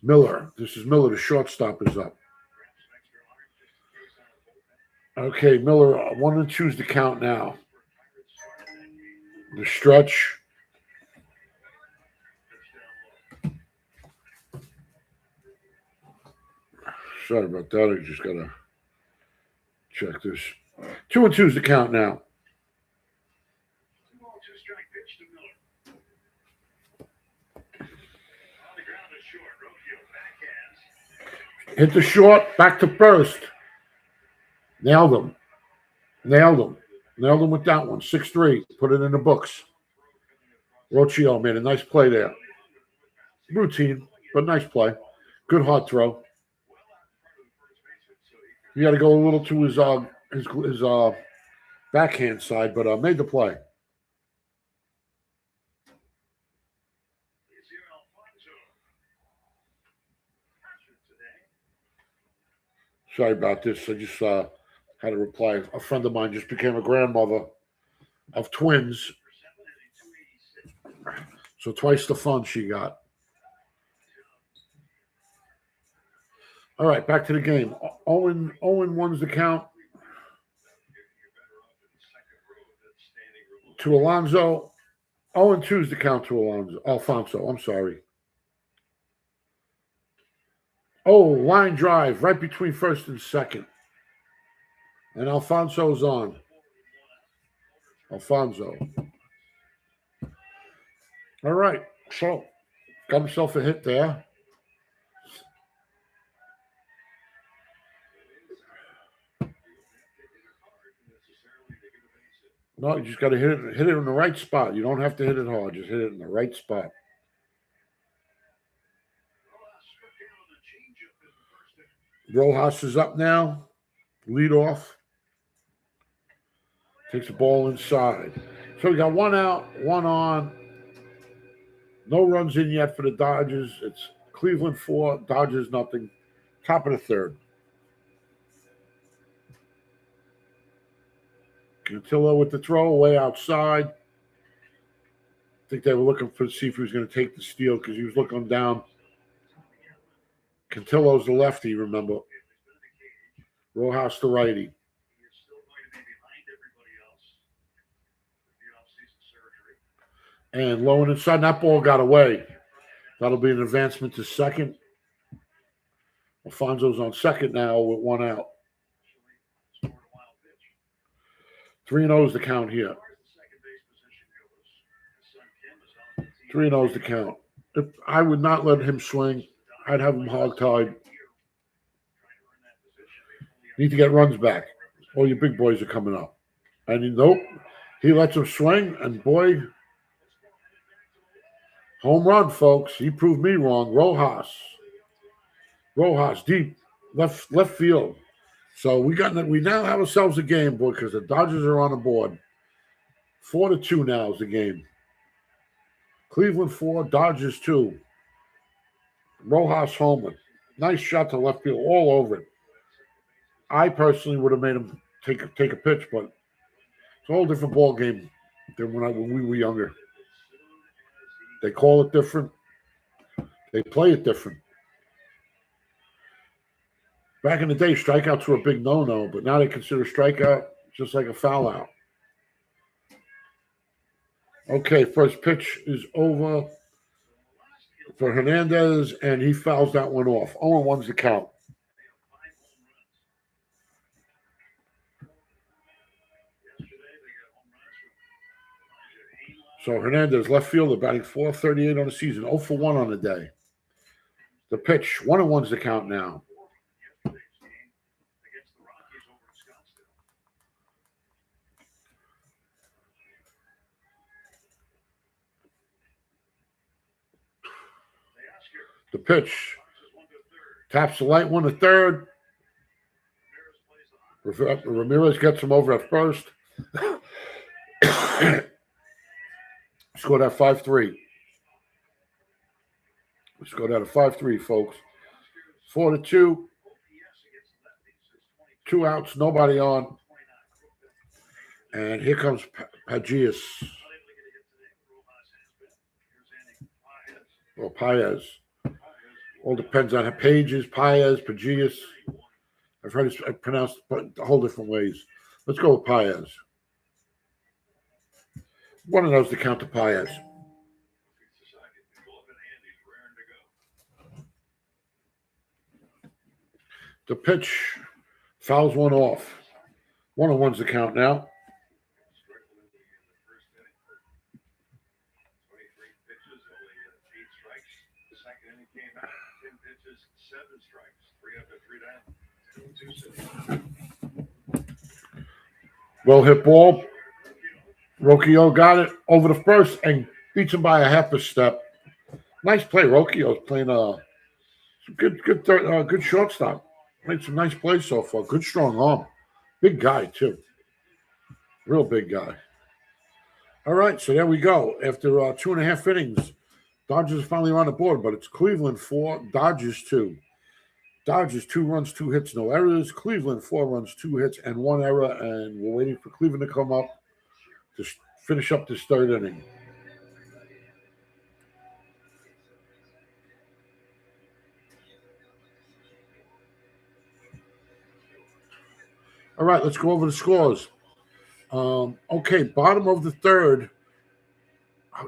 Speaker 1: Miller. This is Miller. The shortstop is up. Okay, Miller, 1 and 2's the count now. The stretch. Sorry about that. I just got to check this. 2 and 2's the count now. Hit the short, back to first. Nailed him with that one. 6-3. Put it in the books. Rocchio made a nice play there. Routine, but nice play. Good hard throw. You got to go a little to his backhand side, but made the play. Sorry about this. I just had a reply. A friend of mine just became a grandmother of twins. So twice the fun she got. All right, back to the game. Owen 1's the count. To Alonso. 0-2's the count to Alfonso. I'm sorry. Oh, line drive right between first and second. And Alfonso's on. Alfonso. All right. So, got himself a hit there. No, you just got to hit it in the right spot. You don't have to hit it hard. Just hit it in the right spot. Rojas is up now. Lead off. Takes the ball inside. So we got 1 out, 1 on. No runs in yet for the Dodgers. It's Cleveland 4, Dodgers nothing. Top of the third. Cantillo with the throw away outside. I think they were looking to see if he was going to take the steal because he was looking down. Cantillo's the lefty, remember. Rojas the righty. And low and inside, that ball got away. That'll be an advancement to second. Alfonso's on second now with 1 out. 3-0 is the count here. 3-0 is the count. If I would not let him swing. I'd have him hog-tied. Need to get runs back. All your big boys are coming up. And nope, he lets him swing, and boy, home run, folks. He proved me wrong. Rojas deep left field. So we now have ourselves a game, boy, because the Dodgers are on the board. 4-2 now is the game. Cleveland 4, Dodgers 2. Rojas homer. Nice shot to left field, all over it. I personally would have made him take a pitch, but it's a whole different ball game than when we were younger. They call it different. They play it different. Back in the day, strikeouts were a big no-no, but now they consider strikeout just like a foul out. Okay, first pitch is over for Hernandez, and he fouls that one off. 0-1's the count. So Hernandez, left fielder, batting .438 on the season, 0 for 1 on the day. The pitch, 1-1's the count now. The pitch, taps the light one to third. Ramirez gets him over at first. Scored at 5-3. We scored out a 5-3, folks. 4-2. 2 outs, nobody on. And here comes Pages. Or Paez. All depends on Pages, Paez, Pages. I've heard it pronounced a whole different ways. Let's go with Paez. One of those to count to Paez. The pitch fouls one off. 1-1's the count now. Well hit ball. Rocchio got it over the first and beats him by a half a step. Nice play. Rocchio's playing a good shortstop. Made some nice plays so far. Good strong arm. Big guy too. Real big guy. All right, so there we go. After 2.5 innings, Dodgers finally on the board, but it's Cleveland 4, Dodgers 2. Dodgers 2 runs, 2 hits, no errors. Cleveland 4 runs, 2 hits, and 1 error. And we're waiting for Cleveland to come up to finish up this third inning. All right, let's go over the scores. Okay, bottom of the third.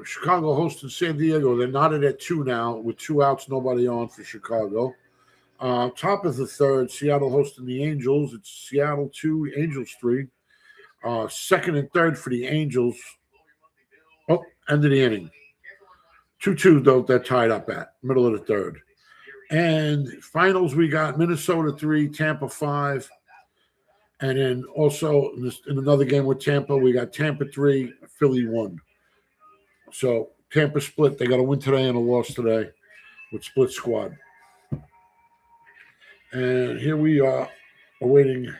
Speaker 1: Chicago hosting San Diego. They're knotted at 2 now with 2 outs, nobody on for Chicago. Top of the third, Seattle hosting the Angels. It's Seattle 2, Angels 3. Second and third for the Angels. Oh, end of the inning. 2-2, though, they're tied up at middle of the third. And finals, we got Minnesota 3, Tampa 5. And then also in another game with Tampa, we got Tampa 3, Philly 1. So Tampa split. They got a win today and a loss today with split squad. And here we are awaiting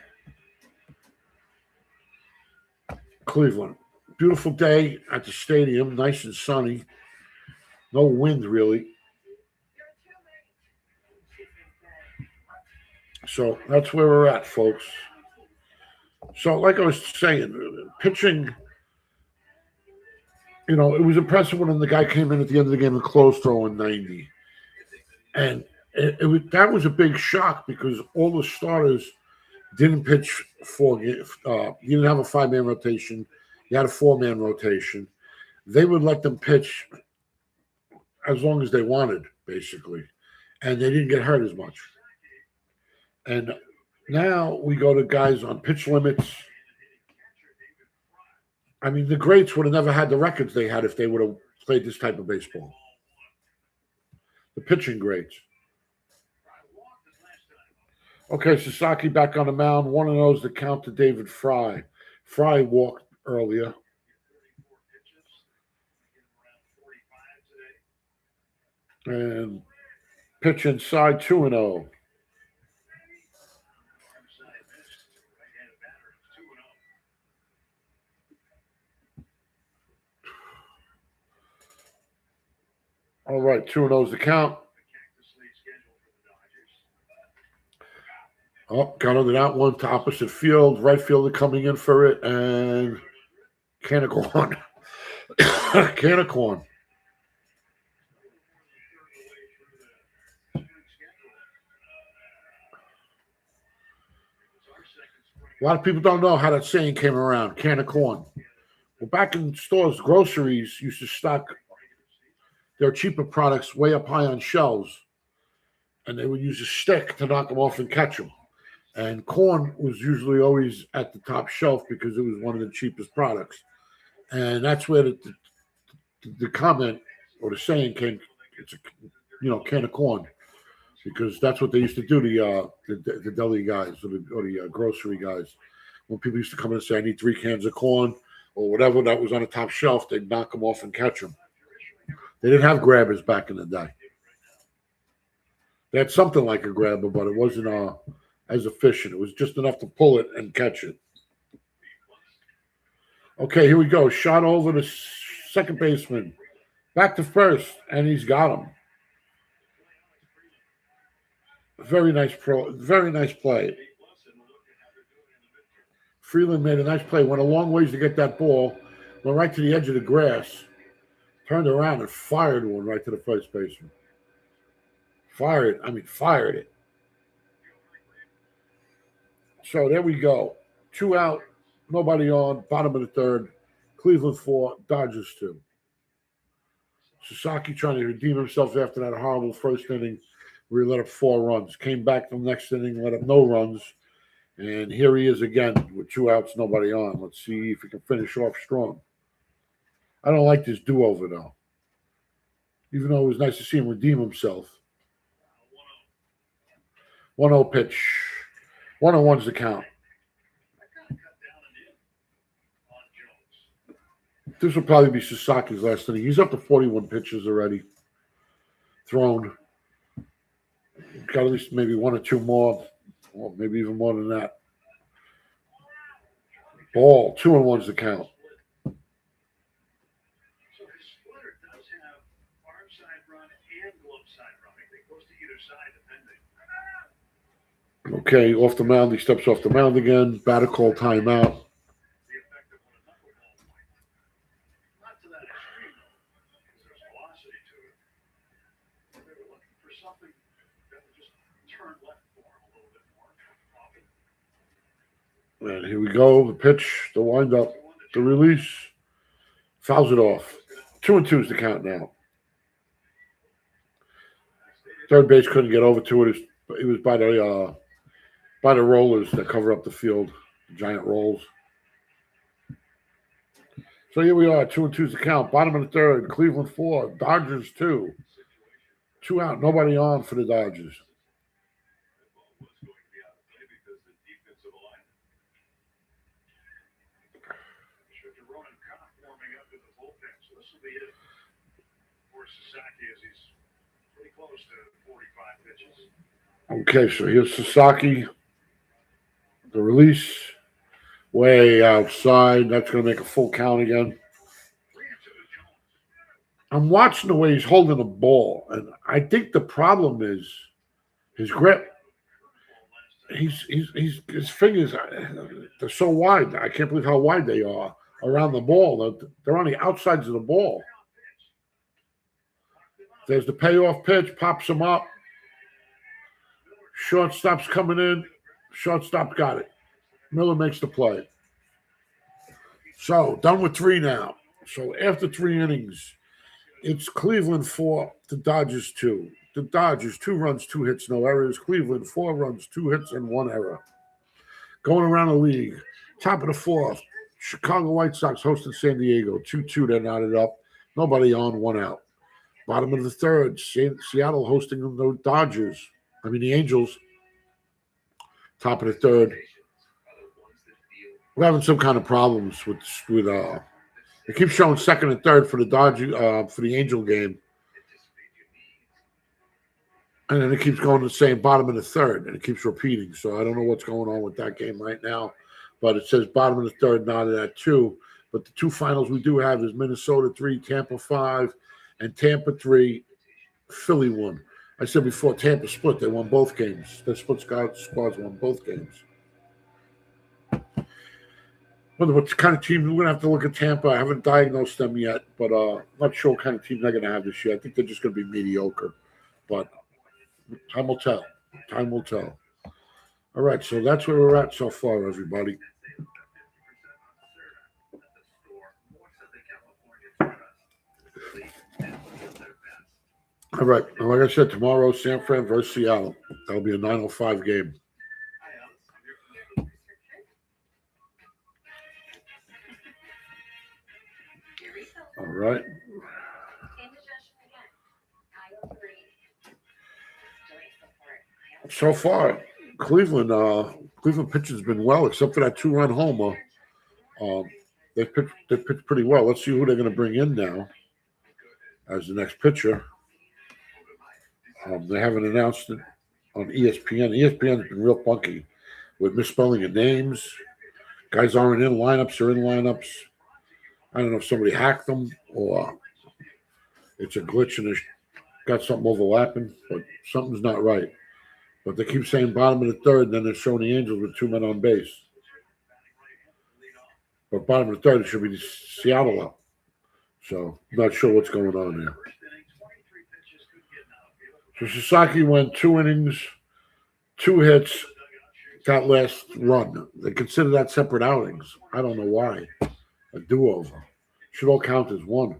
Speaker 1: Cleveland. Beautiful day at the stadium, nice and sunny. No wind, really. So that's where we're at, folks. So like I was saying, pitching, it was impressive when the guy came in at the end of the game and closed throwing 90. And that was a big shock because all the starters didn't pitch you didn't have a 5-man rotation. You had a 4-man rotation. They would let them pitch as long as they wanted, basically. And they didn't get hurt as much. And now we go to guys on pitch limits. I mean, the greats would have never had the records they had if they would have played this type of baseball. The pitching greats. Okay, Sasaki back on the mound. 1-0 is the count to David Fry. Fry walked earlier. And pitch inside, 2-0. All right, 2-0 is the count. Oh, got under that one to opposite field. Right fielder coming in for it, and can of corn. Can of corn. A lot of people don't know how that saying came around. Can of corn. Well, back in stores, groceries used to stock their cheaper products way up high on shelves, and they would use a stick to knock them off and catch them. And corn was usually always at the top shelf because it was one of the cheapest products. And that's where the comment or the saying came. It's a can of corn, because that's what they used to do. The deli guys or the grocery guys, when people used to come in and say, "I need 3 cans of corn," or whatever that was on the top shelf, they'd knock them off and catch them. They didn't have grabbers back in the day. They had something like a grabber, but it wasn't as efficient. It was just enough to pull it and catch it. Okay, here we go. Shot over the second baseman. Back to first, and he's got him. Very nice play. Freeland made a nice play. Went a long ways to get that ball. Went right to the edge of the grass. Turned around and fired one right to the first baseman. Fired it. So there we go. 2 out, nobody on, bottom of the third. Cleveland 4, Dodgers 2. Sasaki trying to redeem himself after that horrible first inning where he let up 4 runs. Came back the next inning, let up no runs. And here he is again with 2 outs, nobody on. Let's see if he can finish off strong. I don't like this do-over, though. Even though it was nice to see him redeem himself. 1-0 pitch. 1-1's the count. This will probably be Sasaki's last inning. He's up to 41 pitches already thrown. Got at least maybe 1 or 2 more, or maybe even more than that. Ball. 2-1's the count. Okay, off the mound. He steps off the mound again. Batter call timeout. And here we go. The pitch, the windup, the release. Fouls it off. 2-2 is the count now. Third base couldn't get over to it. It was by the rollers that cover up the field, the giant rolls. So here we are. 2-2 is the count. Bottom of the third. Cleveland 4, Dodgers 2. 2 out. Nobody on for the Dodgers. Okay, so here's Sasaki. The release. Way outside. That's going to make a full count again. I'm watching the way he's holding the ball, and I think the problem is his grip. His fingers, they're so wide. I can't believe how wide they are around the ball. They're on the outsides of the ball. There's the payoff pitch, pops him up. Shortstop's coming in. Shortstop got it. Miller makes the play. So, done with 3 now. So, after 3 innings, it's Cleveland 4, the Dodgers 2. The Dodgers, 2 runs, 2 hits, no errors. Cleveland, 4 runs, 2 hits, and 1 error. Going around the league. Top of the 4th, Chicago White Sox hosting San Diego. 2-2, they're knotted up. Nobody on, 1 out. Bottom of the 3rd, Seattle hosting the Angels. Top of the 3rd. We're having some kind of problems with they keep showing 2nd and 3rd for the for the Angel game. And then it keeps going to the same bottom of the 3rd, and it keeps repeating. So I don't know what's going on with that game right now. But it says bottom of the 3rd, knotted at 2. But the 2 finals we do have is Minnesota 3, Tampa 5, and Tampa 3, Philly 1. I said before, Tampa split. They won both games. The split squads won both games. Wonder what kind of team. We're going to have to look at Tampa. I haven't diagnosed them yet, but not sure what kind of team they're going to have this year. I think they're just going to be mediocre. But time will tell. Time will tell. All right, so that's where we're at so far, everybody. All right. And like I said, tomorrow, San Fran versus Seattle. That'll be a 9:05 game. All right. So far, Cleveland pitcher's been well, except for that 2-run homer. They pitched pretty well. Let's see who they're going to bring in now as the next pitcher. They haven't announced it on ESPN. ESPN's been real funky with misspelling of names. Guys aren't in lineups or in lineups. I don't know if somebody hacked them or it's a glitch and it's got something overlapping, but something's not right. But they keep saying bottom of the third, and then they're showing the Angels with 2 men on base. But bottom of the third, it should be Seattle up. So, not sure what's going on there. So, Sasaki went 2 innings, 2 hits, that last run. They consider that separate outings. I don't know why. A do-over. Should all count as one.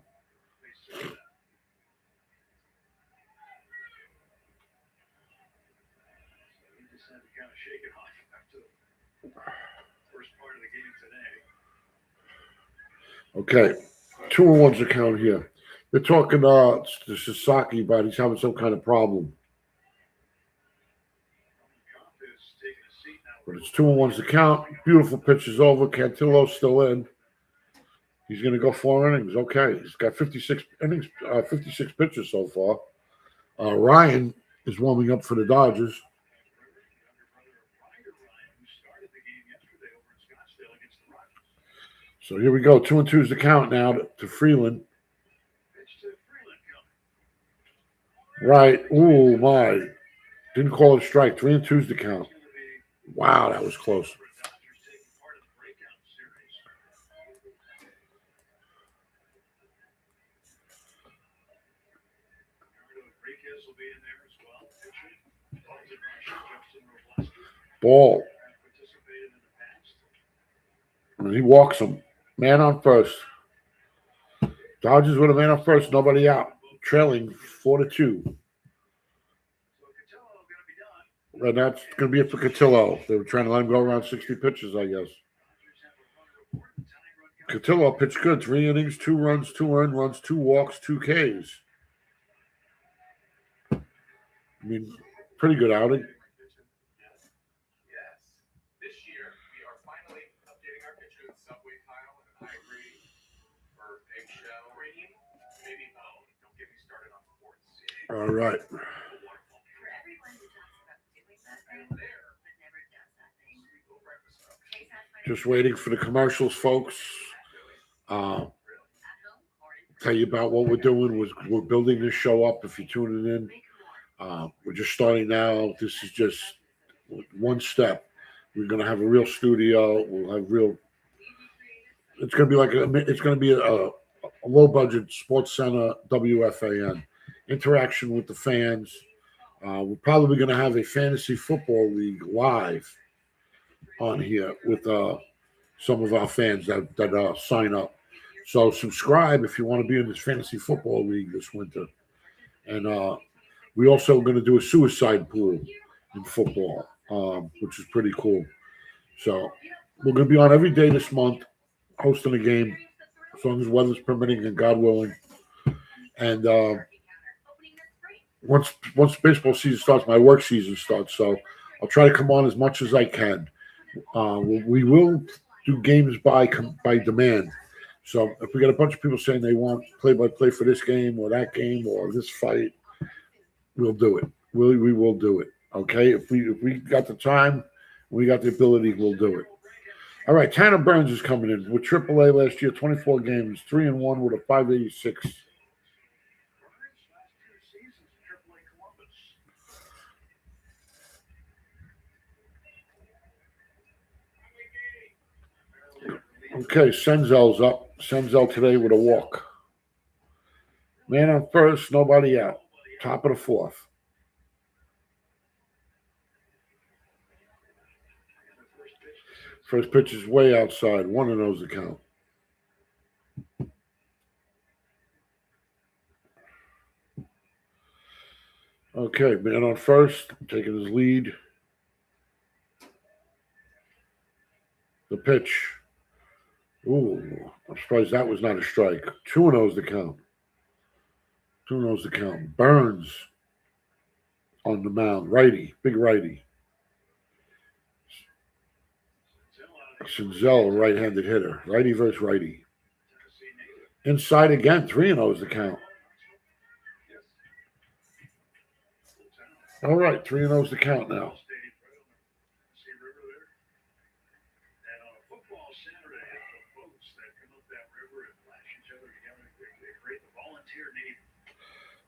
Speaker 1: Okay, 2-1's account here. They're talking to Sasaki about he's having some kind of problem. But it's 2-1's account. Beautiful pitch is over. Cantillo's still in. He's going to go 4 innings. Okay, he's got 56 innings, 56 pitches so far. Ryan is warming up for the Dodgers. So here we go. 2-2's the count now to Freeland. Right. Ooh, my. Didn't call it a strike. 3-2's the count. Wow, that was close. Ball. And he walks him. Man on first. Dodgers with a man on first, nobody out. Trailing 4-2. And that's going to be it for Cotillo. They were trying to let him go around 60 pitches, I guess. Cotillo pitched good. 3 innings, 2 runs, 2 earned runs, 2 walks, 2 Ks. I mean, pretty good outing. All right. Just waiting for the commercials, folks. Tell you about what we're doing. We're building this show up if you're tuning in. We're just starting now. This is just one step. We're going to have a real studio. We'll have real. It's going to be a low budget sports center WFAN. Interaction with the fans. We're probably going to have a fantasy football league live on here with some of our fans that sign up. So subscribe if you want to be in this fantasy football league this winter. And we're also going to do a suicide pool in football, which is pretty cool. So we're going to be on every day this month hosting a game as long as weather's permitting and God willing. And once baseball season starts, my work season starts. So I'll try to come on as much as I can. We will do games by demand. So if we got a bunch of people saying they want play-by-play for this game or that game or this fight, we'll do it. We will do it. Okay? If we got the time, we got the ability, we'll do it. All right, Tanner Burns is coming in with AAA last year, 24 games, 3-1 with a 586. Okay, Senzel's up. Senzel today with a walk. Man on first, nobody out. Top of the 4th. First pitch is way outside. 1-0's the count. Okay, man on first, taking his lead. The pitch. Ooh, I'm surprised that was not a strike. 2-0 is the count. 2-0 is the count. Burns on the mound. Righty. Big righty. Senzel, right-handed hitter. Righty versus righty. Inside again. 3-0 is the count. All right, 3-0 is the count now.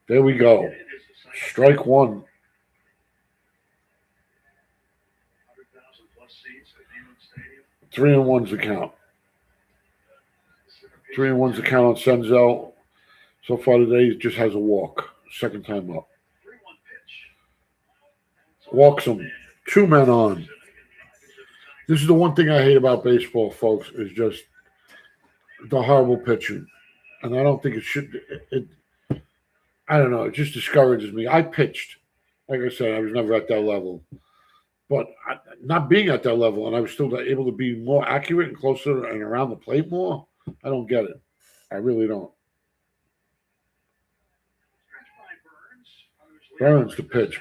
Speaker 1: There we go. Strike one. 3-1's the count. 3-1's the count on Senzel. So far today, he just has a walk. Second time up. Walks him. 2 men on. This is the one thing I hate about baseball, folks, is just the horrible pitching. And I don't think it should. I don't know. It just discourages me. I pitched. Like I said, I was never at that level. But not being at that level, and I was still able to be more accurate and closer and around the plate more, I don't get it. I really don't. Burns the pitch.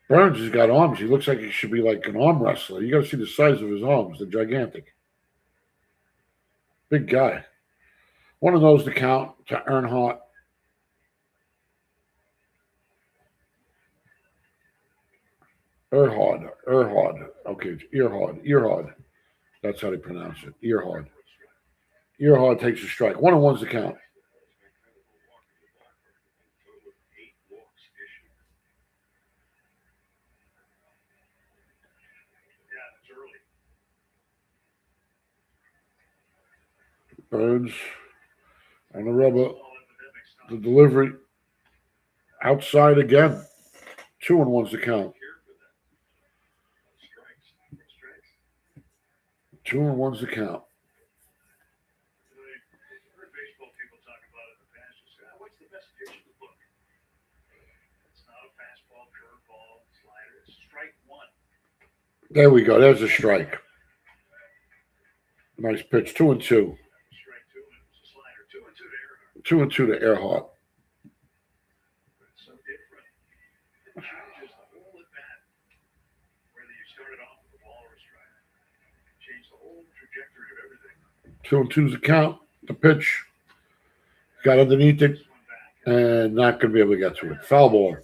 Speaker 1: Burns has got arms. He looks like he should be like an arm wrestler. You got to see the size of his arms. They're gigantic. Big guy. One of those to count to Earnhardt. Earhard. Okay, it's Earhard. That's how they pronounce it. Earhard. Earhard takes a strike. 1-1's the count. Burns on the rubber. The delivery. Outside again. 2-1's the count. 2-1's the count.
Speaker 2: Baseball people talk about it in the past. What's the best pitch in the book? It's not a fastball, curveball, slider. It's strike one.
Speaker 1: There we go. There's a strike. Nice pitch. 2-2.
Speaker 2: Strike two, and it was a slider. 2-2 to Earhart.
Speaker 1: 2-2 to Earhart.
Speaker 2: It's so different. It changes the whole at bat. Whether you started off with a ball or a strike. Change the whole trajectory of everything.
Speaker 1: 2-2's the count. The pitch. Got underneath it. And not going to be able to get to it. Foul ball.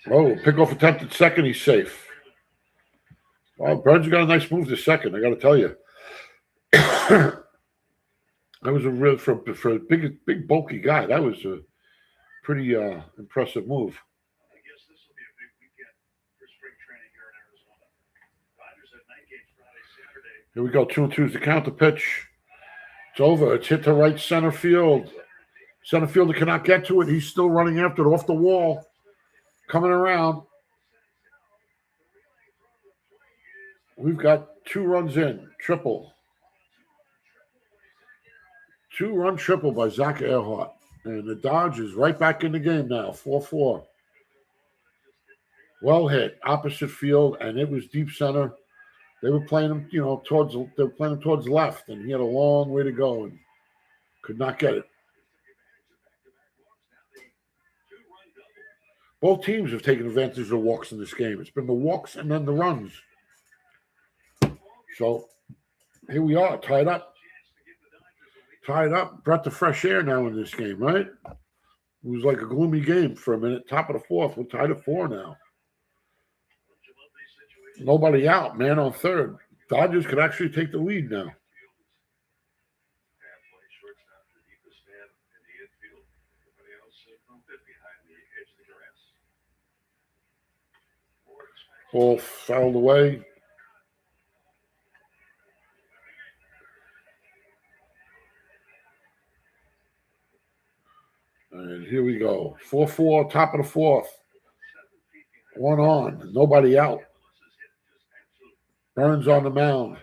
Speaker 1: Oh, pick off attempted second. He's safe. Well, Burns got a nice move to second. I got to tell you. That was a real for a big bulky guy. That was a pretty impressive move.
Speaker 2: I guess this will be a big weekend for spring training here in Arizona. Dodgers at night games Friday, Saturday.
Speaker 1: Here we go. 2-2's the count. The pitch. It's over. It's hit to right center field. Center fielder cannot get to it. He's still running after it off the wall. Coming around. We've got 2 runs in. Triple. 2-run triple by Zach Earhart. And the Dodgers right back in the game now. 4-4. Well hit. Opposite field. And it was deep center. They were playing him, towards left. And he had a long way to go and could not get it. Both teams have taken advantage of the walks in this game. It's been the walks and then the runs. So here we are, tied up. Breath of fresh air now in this game, right? It was like a gloomy game for a minute. Top of the fourth. We're tied at 4 now. Nobody out. Man on third. Dodgers could actually take the lead now. Ball fouled away. And here we go. 4-4, top of the fourth. One on, nobody out. Burns on the mound.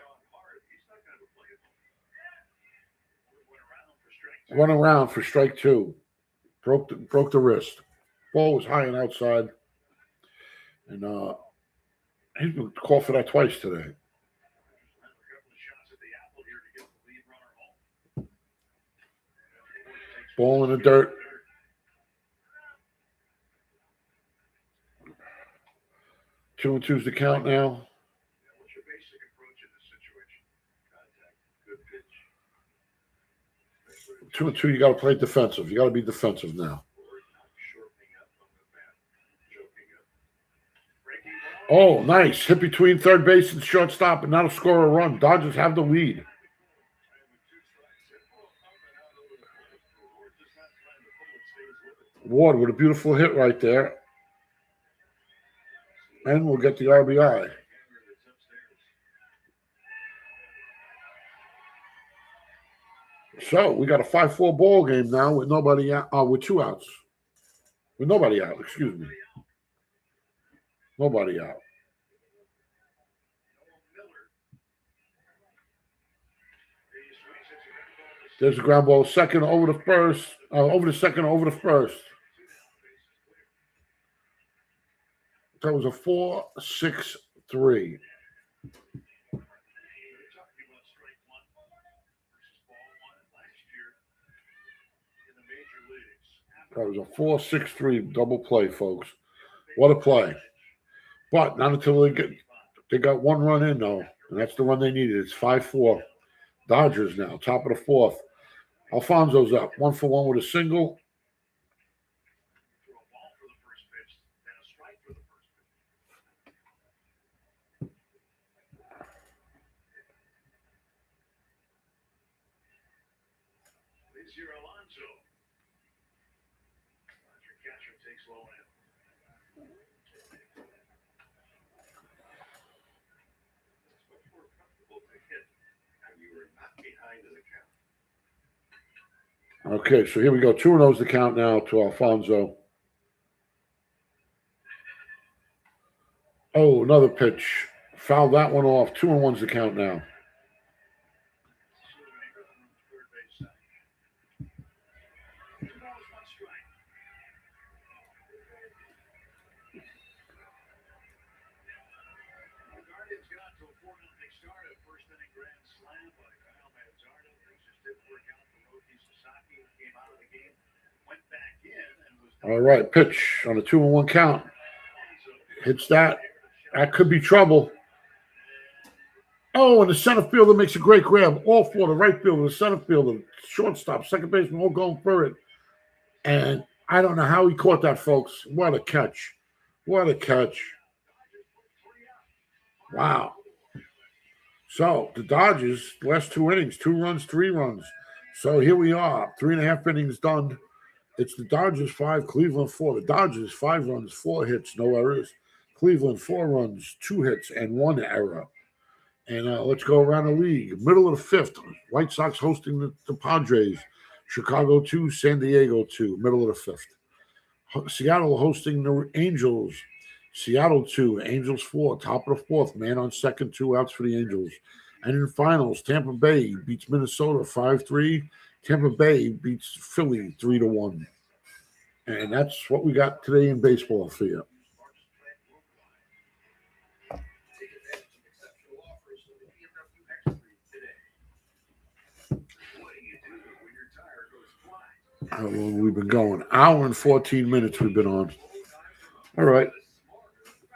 Speaker 1: Run around for strike two. Broke the wrist. Ball was high and outside. And he's been called for that twice today. Ball in the dirt. 2-2's the count now.
Speaker 2: What's your basic approach in this situation? Contact, good pitch.
Speaker 1: 2-2, you got to play defensive. You got to be defensive now. Oh, nice. Hit between third base and shortstop, and that'll score a run. Dodgers have the lead. Ward with a beautiful hit right there. And we'll get the RBI. So we got a 5-4 ball game now with nobody out, with 2 outs. With nobody out, excuse me. Nobody out. There's a ground ball, second over the first, over the second, over the first. That was a 4-6-3. That was a 4-6-3 double play, folks. What a play. But not until they got one run in, though. And that's the run they needed. It's 5-4. Dodgers now, top of the fourth. Alfonso's up. 1-for-1 with a single. Okay, so here we go. 2-0's the count now to Alfonso. Oh, another pitch. Fouled that one off. 2-1's the count now. All right, pitch on a 2-1 count. Hits that. That could be trouble. Oh, and the center fielder makes a great grab. All four, the right fielder, the center fielder, shortstop, second baseman, all going for it. And I don't know how he caught that, folks. What a catch. What a catch. Wow. So the Dodgers, last 2 innings, 2 runs, 3 runs. So here we are, 3.5 innings done. It's the Dodgers 5, Cleveland 4. The Dodgers 5 runs, 4 hits, no errors. Cleveland 4 runs, 2 hits, and 1 error. And let's go around the league. Middle of the 5th, White Sox hosting the Padres. Chicago 2, San Diego 2, middle of the 5th. Seattle hosting the Angels. Seattle 2, Angels 4, top of the 4th. Man on second, 2 outs for the Angels. And in the finals, Tampa Bay beats Minnesota 5-3. Tampa Bay beats Philly 3-1. And that's what we got today in baseball for you. How long we've been going? Hour and 14 minutes we've been on. All right.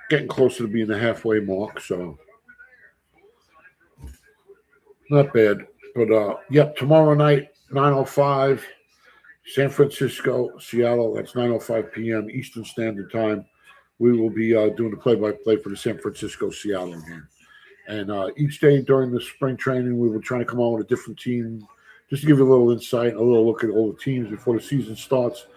Speaker 1: Getting closer to being the halfway mark, so not bad. But, yep, tomorrow night, 9:05, San Francisco, Seattle. That's 9:05 p.m. Eastern Standard Time. We will be doing the play-by-play for the San Francisco-Seattle game. And each day during the spring training, we will try to come on with a different team, just to give you a little insight, a little look at all the teams before the season starts.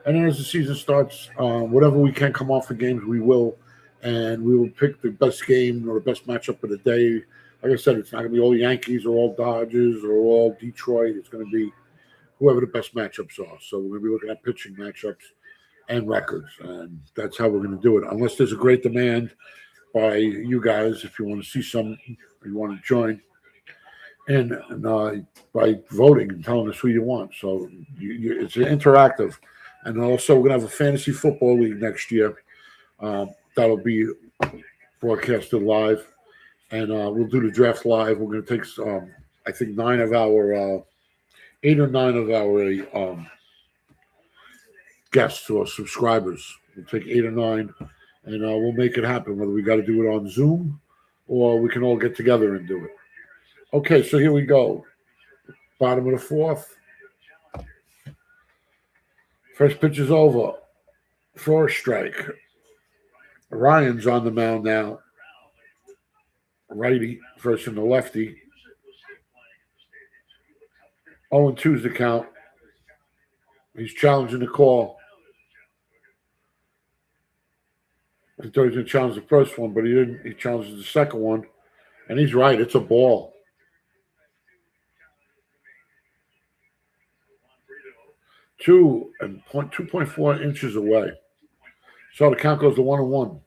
Speaker 1: And then as the season starts, whatever we can come off the games, we will. And we will pick the best game or the best matchup of the day. Like I said, it's not going to be all Yankees or all Dodgers or all Detroit. It's going to be whoever the best matchups are. So we're going to be looking at pitching matchups and records, and that's how we're going to do it. Unless there's a great demand by you guys, if you want to see some, you want to join, and by voting and telling us who you want. So it's interactive, and also we're going to have a fantasy football league next year. That'll be broadcasted live, and we'll do the draft live. We're going to take, I think, 8 or 9 of our guests or subscribers. We'll take 8 or 9, and we'll make it happen. Whether we got to do it on Zoom or we can all get together and do it. Okay, so here we go. Bottom of the fourth. First pitch is over. For a strike. Ryan's on the mound now. Righty versus the lefty. 0-2's the count. He's challenging the call. I thought he was going to challenge the first one, but he didn't. He challenges the second one, and he's right. It's a ball. 2.4 inches away. So the count goes to 1-1.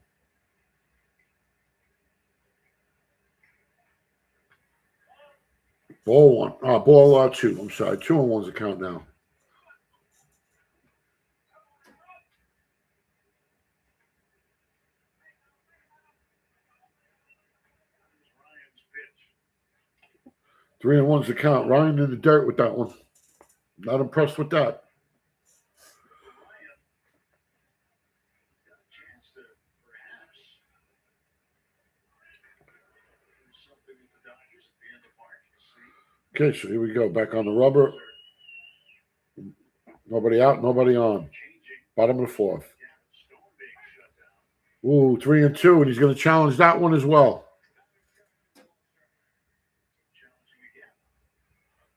Speaker 1: Ball 1. Ball 2. I'm sorry. 2-1's the count now. Three and one's the count. Ryan in the dirt with that one. Not impressed with that. Okay, so here we go. Back on the rubber. Nobody out, nobody on. Bottom of the fourth. Ooh, 3-2, and he's going to challenge that one as well.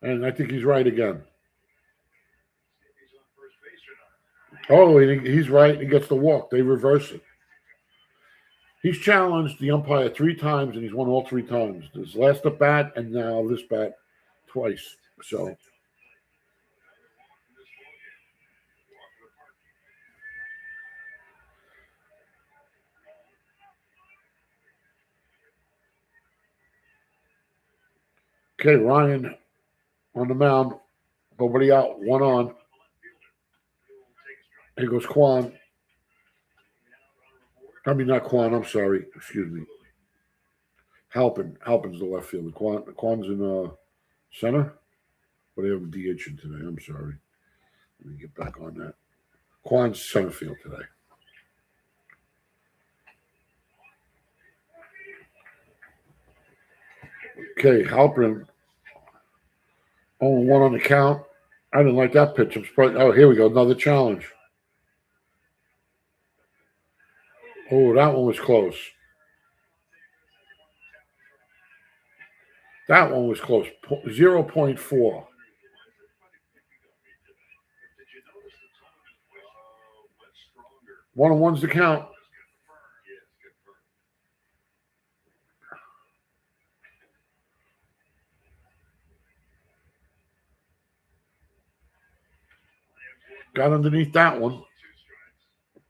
Speaker 1: And I think he's right again. Oh, he's right. He gets the walk. They reverse it. He's challenged the umpire 3 times, and he's won all 3 times. This last at bat, and now this bat twice. So. Okay, Ryan on the mound. Nobody out. 1 on. Here goes Kwan. I mean, not Kwan. I'm sorry. Excuse me. Halpin's the left fielder. Kwan's in center. But they have a DH in today. I'm sorry. Let me get back on that. Kwan's center field today. Okay, Halpin. 0-1 on the count. I didn't like that pitch. I'm surprised. Oh, here we go. Another challenge. Oh, that one was close. That one was close. 0.4. 1-1's the count. Got underneath that one.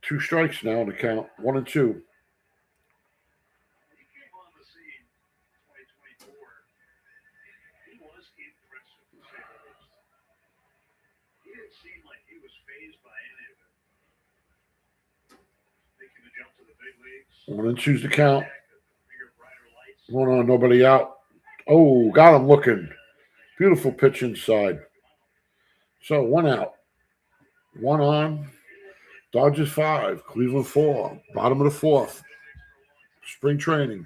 Speaker 1: 2 strikes now on the count. 1-2. One and two's the count. 1 on, nobody out. Oh, got him looking. Beautiful pitch inside. So 1 out. 1 on. Dodgers 5, Cleveland 4. Bottom of the fourth. Spring training.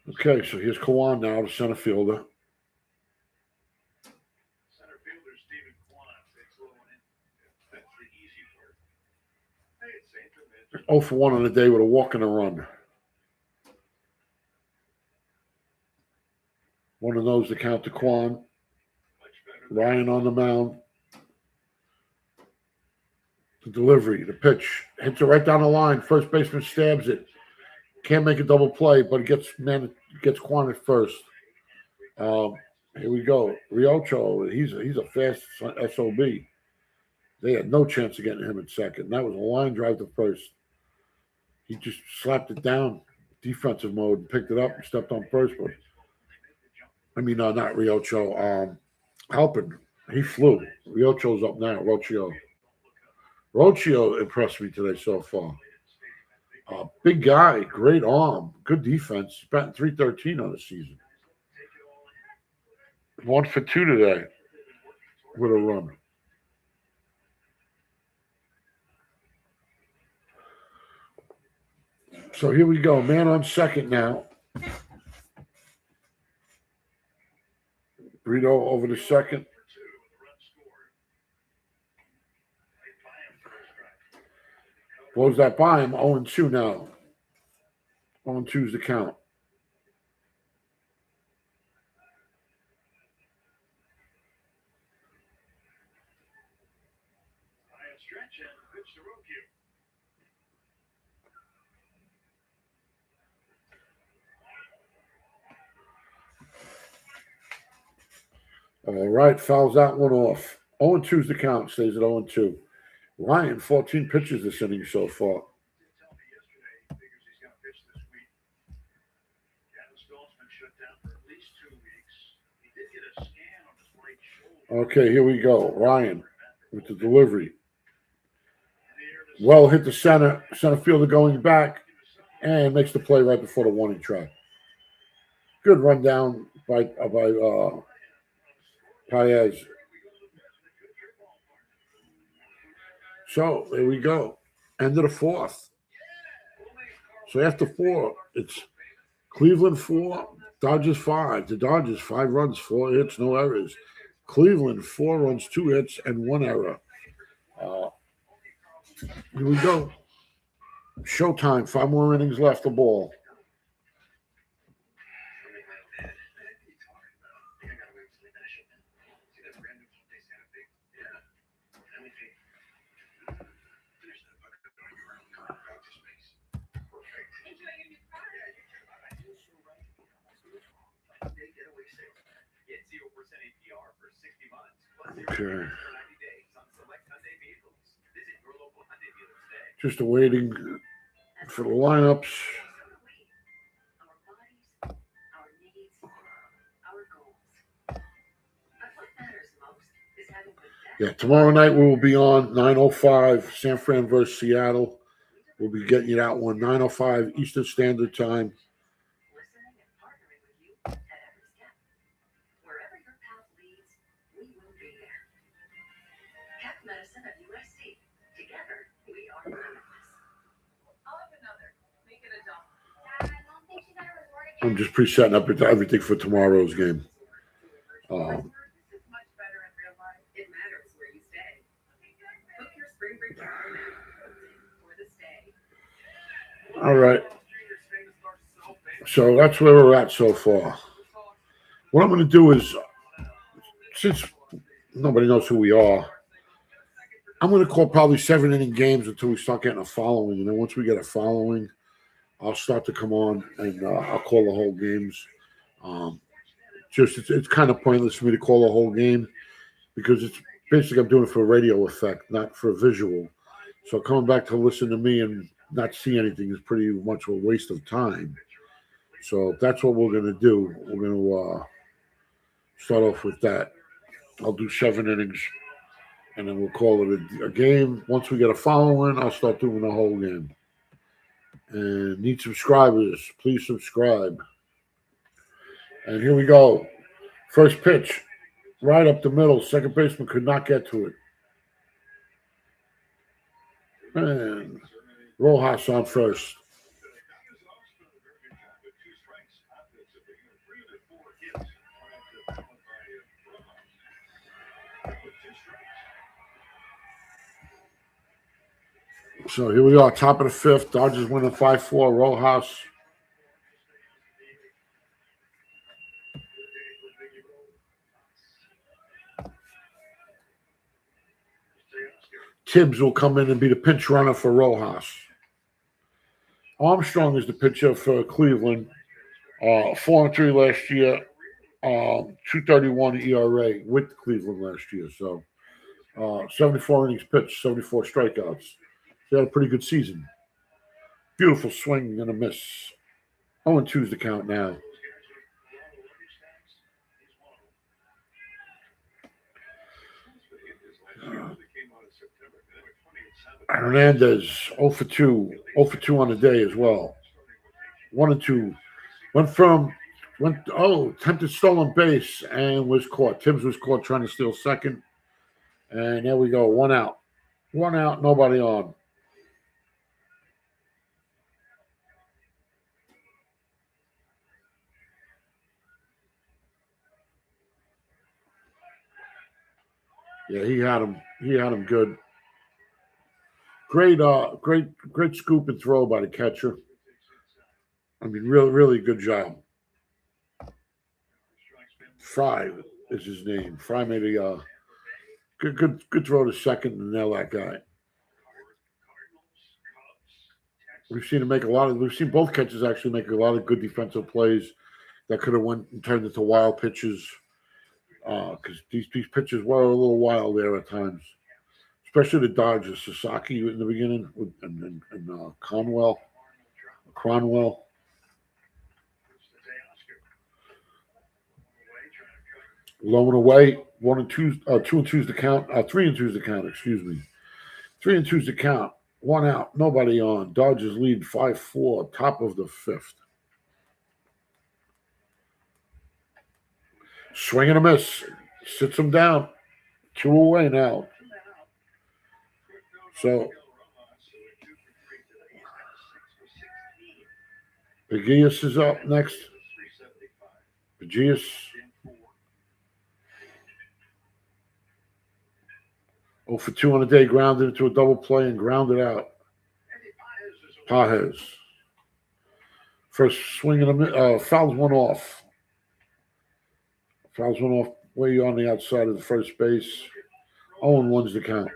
Speaker 1: Okay, so here's Kwan now, the center fielder. 0 for 1 on the day with a walk and a run. One of those to count to Kwan. Ryan on the mound. The delivery, the pitch. Hits it right down the line. First baseman stabs it. Can't make a double play, but gets quanted first. Here we go. Riocho, he's a fast SOB. They had no chance of getting him in second. That was a line drive to first. He just slapped it down, defensive mode, and picked it up and stepped on first. But I mean, not Riocho. Halpin, he flew. Riocho's up now. Rocchio impressed me today so far. Big guy, great arm, good defense. He's batting .313 on the season. 1 for 2 today with a run. So here we go. Man on second now. Brito over the second. Blows that by him. 0-2 now. 0-2 is the count. All right, fouls that one off. 0-2 is the count. Stays at 0-2. Ryan, 14 pitches this inning so far. Okay, here we go. Ryan with the delivery. Well hit the center fielder going back, and makes the play right before the warning track. Good rundown by Paez. So there we go. End of the fourth. So after 4, it's Cleveland 4, Dodgers 5. The Dodgers 5 runs, 4 hits, no errors. Cleveland 4 runs, 2 hits, and 1 error. Here we go. Showtime. 5 more innings left of ball. Okay. Just waiting for the lineups. Yeah, tomorrow night we will be on 9:05 San Fran versus Seattle. We'll be getting you that one 9:05 Eastern Standard Time. I'm just pre-setting up everything for tomorrow's game. All right. So that's where we're at so far. What I'm going to do is, since nobody knows who we are, I'm going to call probably 7-inning games until we start getting a following. And then once we get a following, I'll start to come on and I'll call the whole games. It's kind of pointless for me to call the whole game because it's basically I'm doing it for a radio effect, not for a visual. So coming back to listen to me and not see anything is pretty much a waste of time. So that's what we're going to do. We're going to start off with that. I'll do 7 innings, and then we'll call it a game. Once we get a following, I'll start doing the whole game. And need subscribers. Please subscribe. And here we go. First pitch. Right up the middle. Second baseman could not get to it. And Rojas on first. So here we are, top of the 5th. Dodgers winning 5-4. Rojas. Tibbs will come in and be the pinch runner for Rojas. Armstrong is the pitcher for Cleveland. 4-3 last year. 2.31 ERA with Cleveland last year. So 74 innings pitched, 74 strikeouts. He had a pretty good season. Beautiful swing and a miss. 0-2 is the count now. Hernandez 0 for 2, 0 for 2 on the day as well. 1-2. Attempted stolen base and was caught. Tibbs was caught trying to steal second. And there we go. 1 out. 1 out, nobody on. Yeah, he had him. He had him good. Great scoop and throw by the catcher. I mean, really good job. Fry is his name. Fry made a good throw to second and nail that guy. We've seen him make we've seen both catchers actually make a lot of good defensive plays that could have went and turned into wild pitches. Because these pitches were a little wild there at times, especially the Dodgers. Sasaki in the beginning and Cronwell. Low and away, 1-2, 2-2 is the count. 3-2 is the count. Excuse me. 3-2 is the count. 1 out, nobody on. Dodgers lead 5-4, top of the 5th. Swing and a miss. Sits him down. 2 away now. So, Begias is up next. Begias. 0 for 2 on the day, grounded into a double play and grounded out. Pages. First swing and a miss. Fouls one off. Fouls one off way on the outside of the first base. 0-1's the count.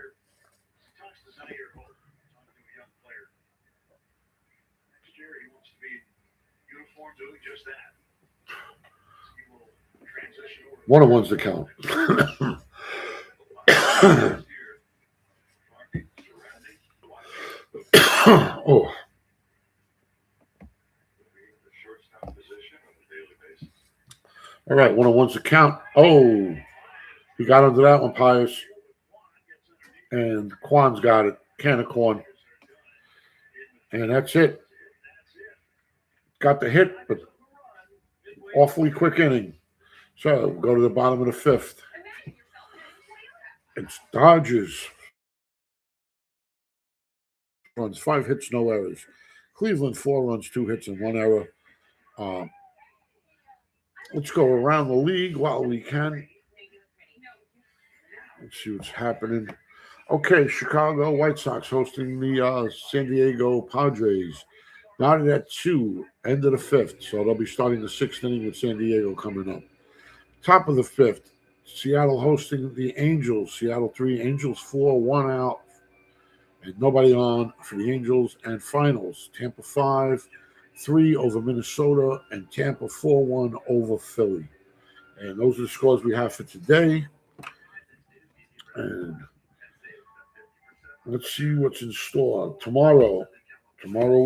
Speaker 1: One of one's the count. Oh. All right, 1-1's the count. Oh, he got under that one, Pius. And Kwan's got it. Can of corn. And that's it. Got the hit, but awfully quick inning. So we'll go to the bottom of the 5th. It's Dodgers. Runs, 5 hits, no errors. Cleveland, 4 runs, 2 hits, and 1 error. Let's go around the league while we can. Let's see what's happening. Okay, Chicago White Sox hosting the San Diego Padres. Knotted at 2, end of the 5th. So they'll be starting the 6th inning with San Diego coming up. Top of the 5th, Seattle hosting the Angels. Seattle 3, Angels 4, 1 out. And nobody on for the Angels. And finals, Tampa 5, 3 over Minnesota, and Tampa 4-1 over Philly. And those are the scores we have for today. And let's see what's in store. Tomorrow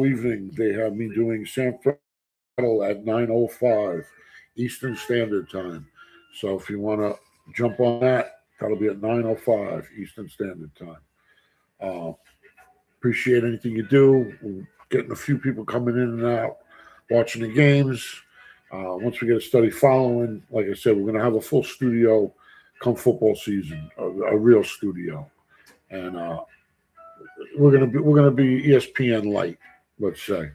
Speaker 1: evening, they have me doing San Francisco at 9:05 Eastern Standard Time. So if you want to jump on that, that'll be at 9:05 Eastern Standard Time. Appreciate anything you do. We're getting a few people coming in and out, watching the games. Once we get a steady following, like I said, we're going to have a full studio come football season, a real studio, and we're going to be ESPN light, let's say,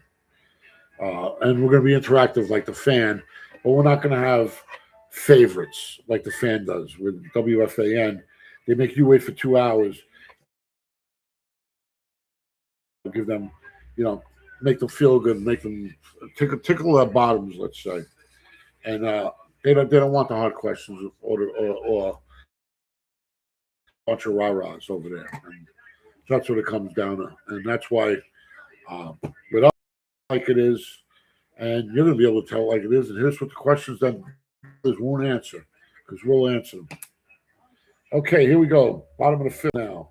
Speaker 1: and we're going to be interactive like the Fan, but we're not going to have favorites like the Fan does with WFAN. They make you wait for 2 hours. Give them, make them feel good, make them tickle their bottoms, let's say, and they don't want the hard questions or a bunch of rah-rahs over there, and that's what it comes down to, and that's why with us. like it is, and you're going to be able to tell it like it is. And here's what the questions that won't answer, because we'll answer them. Okay, here we go. Bottom of the fifth now.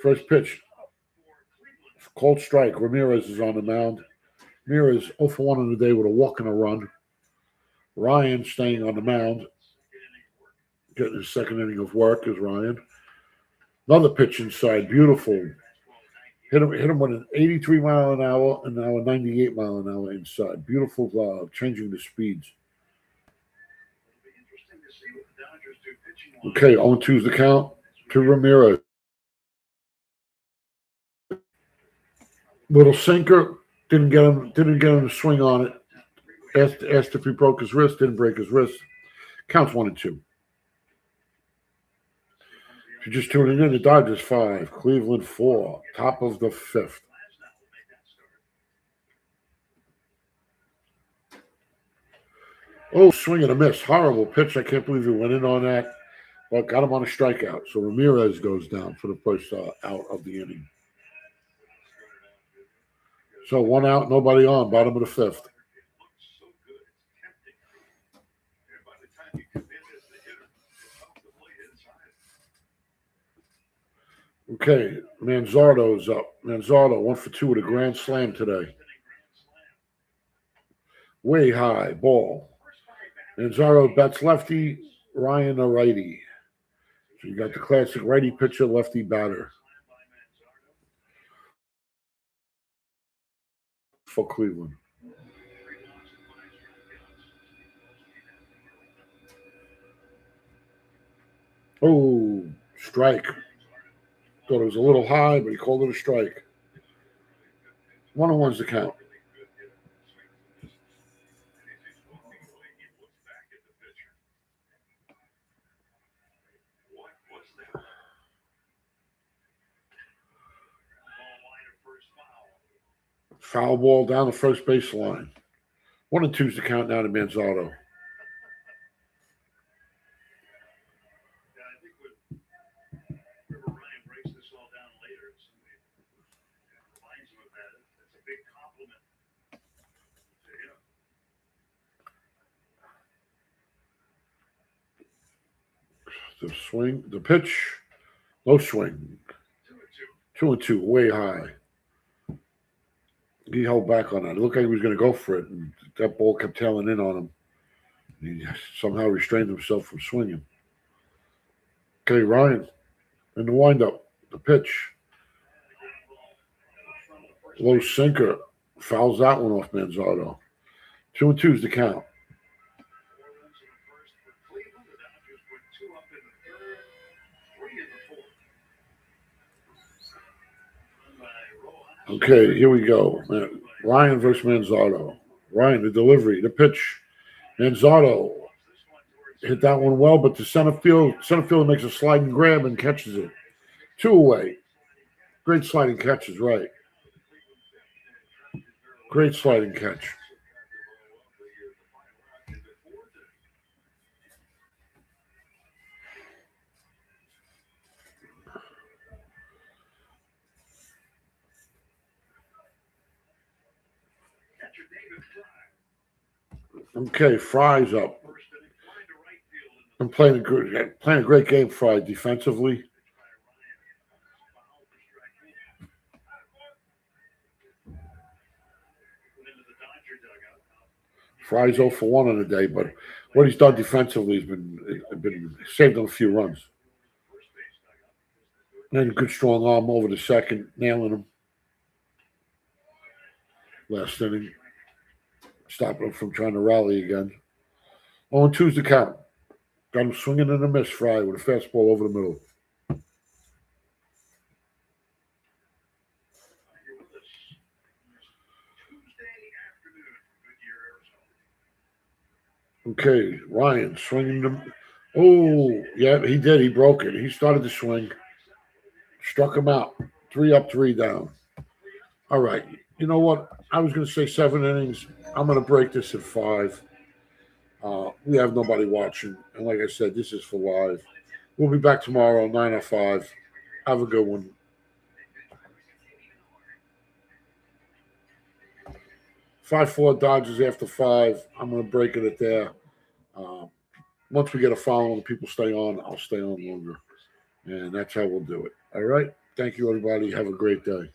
Speaker 1: First pitch. Cold strike. Ramirez is on the mound. Ramirez 0 for 1 on the day with a walk and a run. Ryan staying on the mound. Getting his second inning of work is Ryan. Another pitch inside. Beautiful. Hit him with an 83 mile an hour and now a 98 mile an hour inside. Beautiful changing the speeds. Okay, 0-2 is the count to Ramirez. Little sinker, didn't get him to swing on it. Asked if he broke his wrist, didn't break his wrist. Counts 1-2. If you're just tuning in, the Dodgers 5, Cleveland 4, top of the fifth. Oh, swing and a miss. Horrible pitch. I can't believe he went in on that. But got him on a strikeout. So Ramirez goes down for the first out of the inning. So 1 out, nobody on, bottom of the fifth. Okay, Manzardo's up. Manzardo 1 for 2 with a grand slam today. Way high, ball. Manzardo bats lefty, Ryan a righty. So you got the classic righty pitcher, lefty batter for Cleveland. Oh, strike. Thought it was a little high, but he called it a strike. 1-1's the count. Foul ball down the first base line. 1-2's the count now to Manzardo. The swing, the pitch, no swing. 2-2, way high. He held back on that. It looked like he was going to go for it, and that ball kept tailing in on him. He somehow restrained himself from swinging. Okay, Ryan in the windup, the pitch. Low sinker, fouls that one off Manzardo. 2-2's the count. Okay, here we go. Ryan versus Manzardo. Ryan, the delivery, the pitch. Manzardo hit that one well, but the center fielder makes a sliding grab and catches it. 2 away. Great sliding catches, right. Great sliding catch. Okay, Fry's up. I'm playing a great game, Fry, defensively. Fry's 0 for 1 on the day, but what he's done defensively has been saved him a few runs. And a good strong arm over the second, nailing him. Last inning. Stopping him from trying to rally again. 0-2's the count. Got him swinging and a miss, Fry, with a fastball over the middle. Okay, Ryan swinging them. Oh, yeah, he did. He broke it. He started to swing. Struck him out. 3 up, 3 down. All right. You know what? I was going to say 7 innings. I'm going to break this at 5. We have nobody watching. And like I said, this is for live. We'll be back tomorrow, 9 or 5. Have a good one. 5-4 Dodgers after 5. I'm going to break it at there. Once we get a following, people stay on. I'll stay on longer. And that's how we'll do it. All right. Thank you, everybody. Have a great day.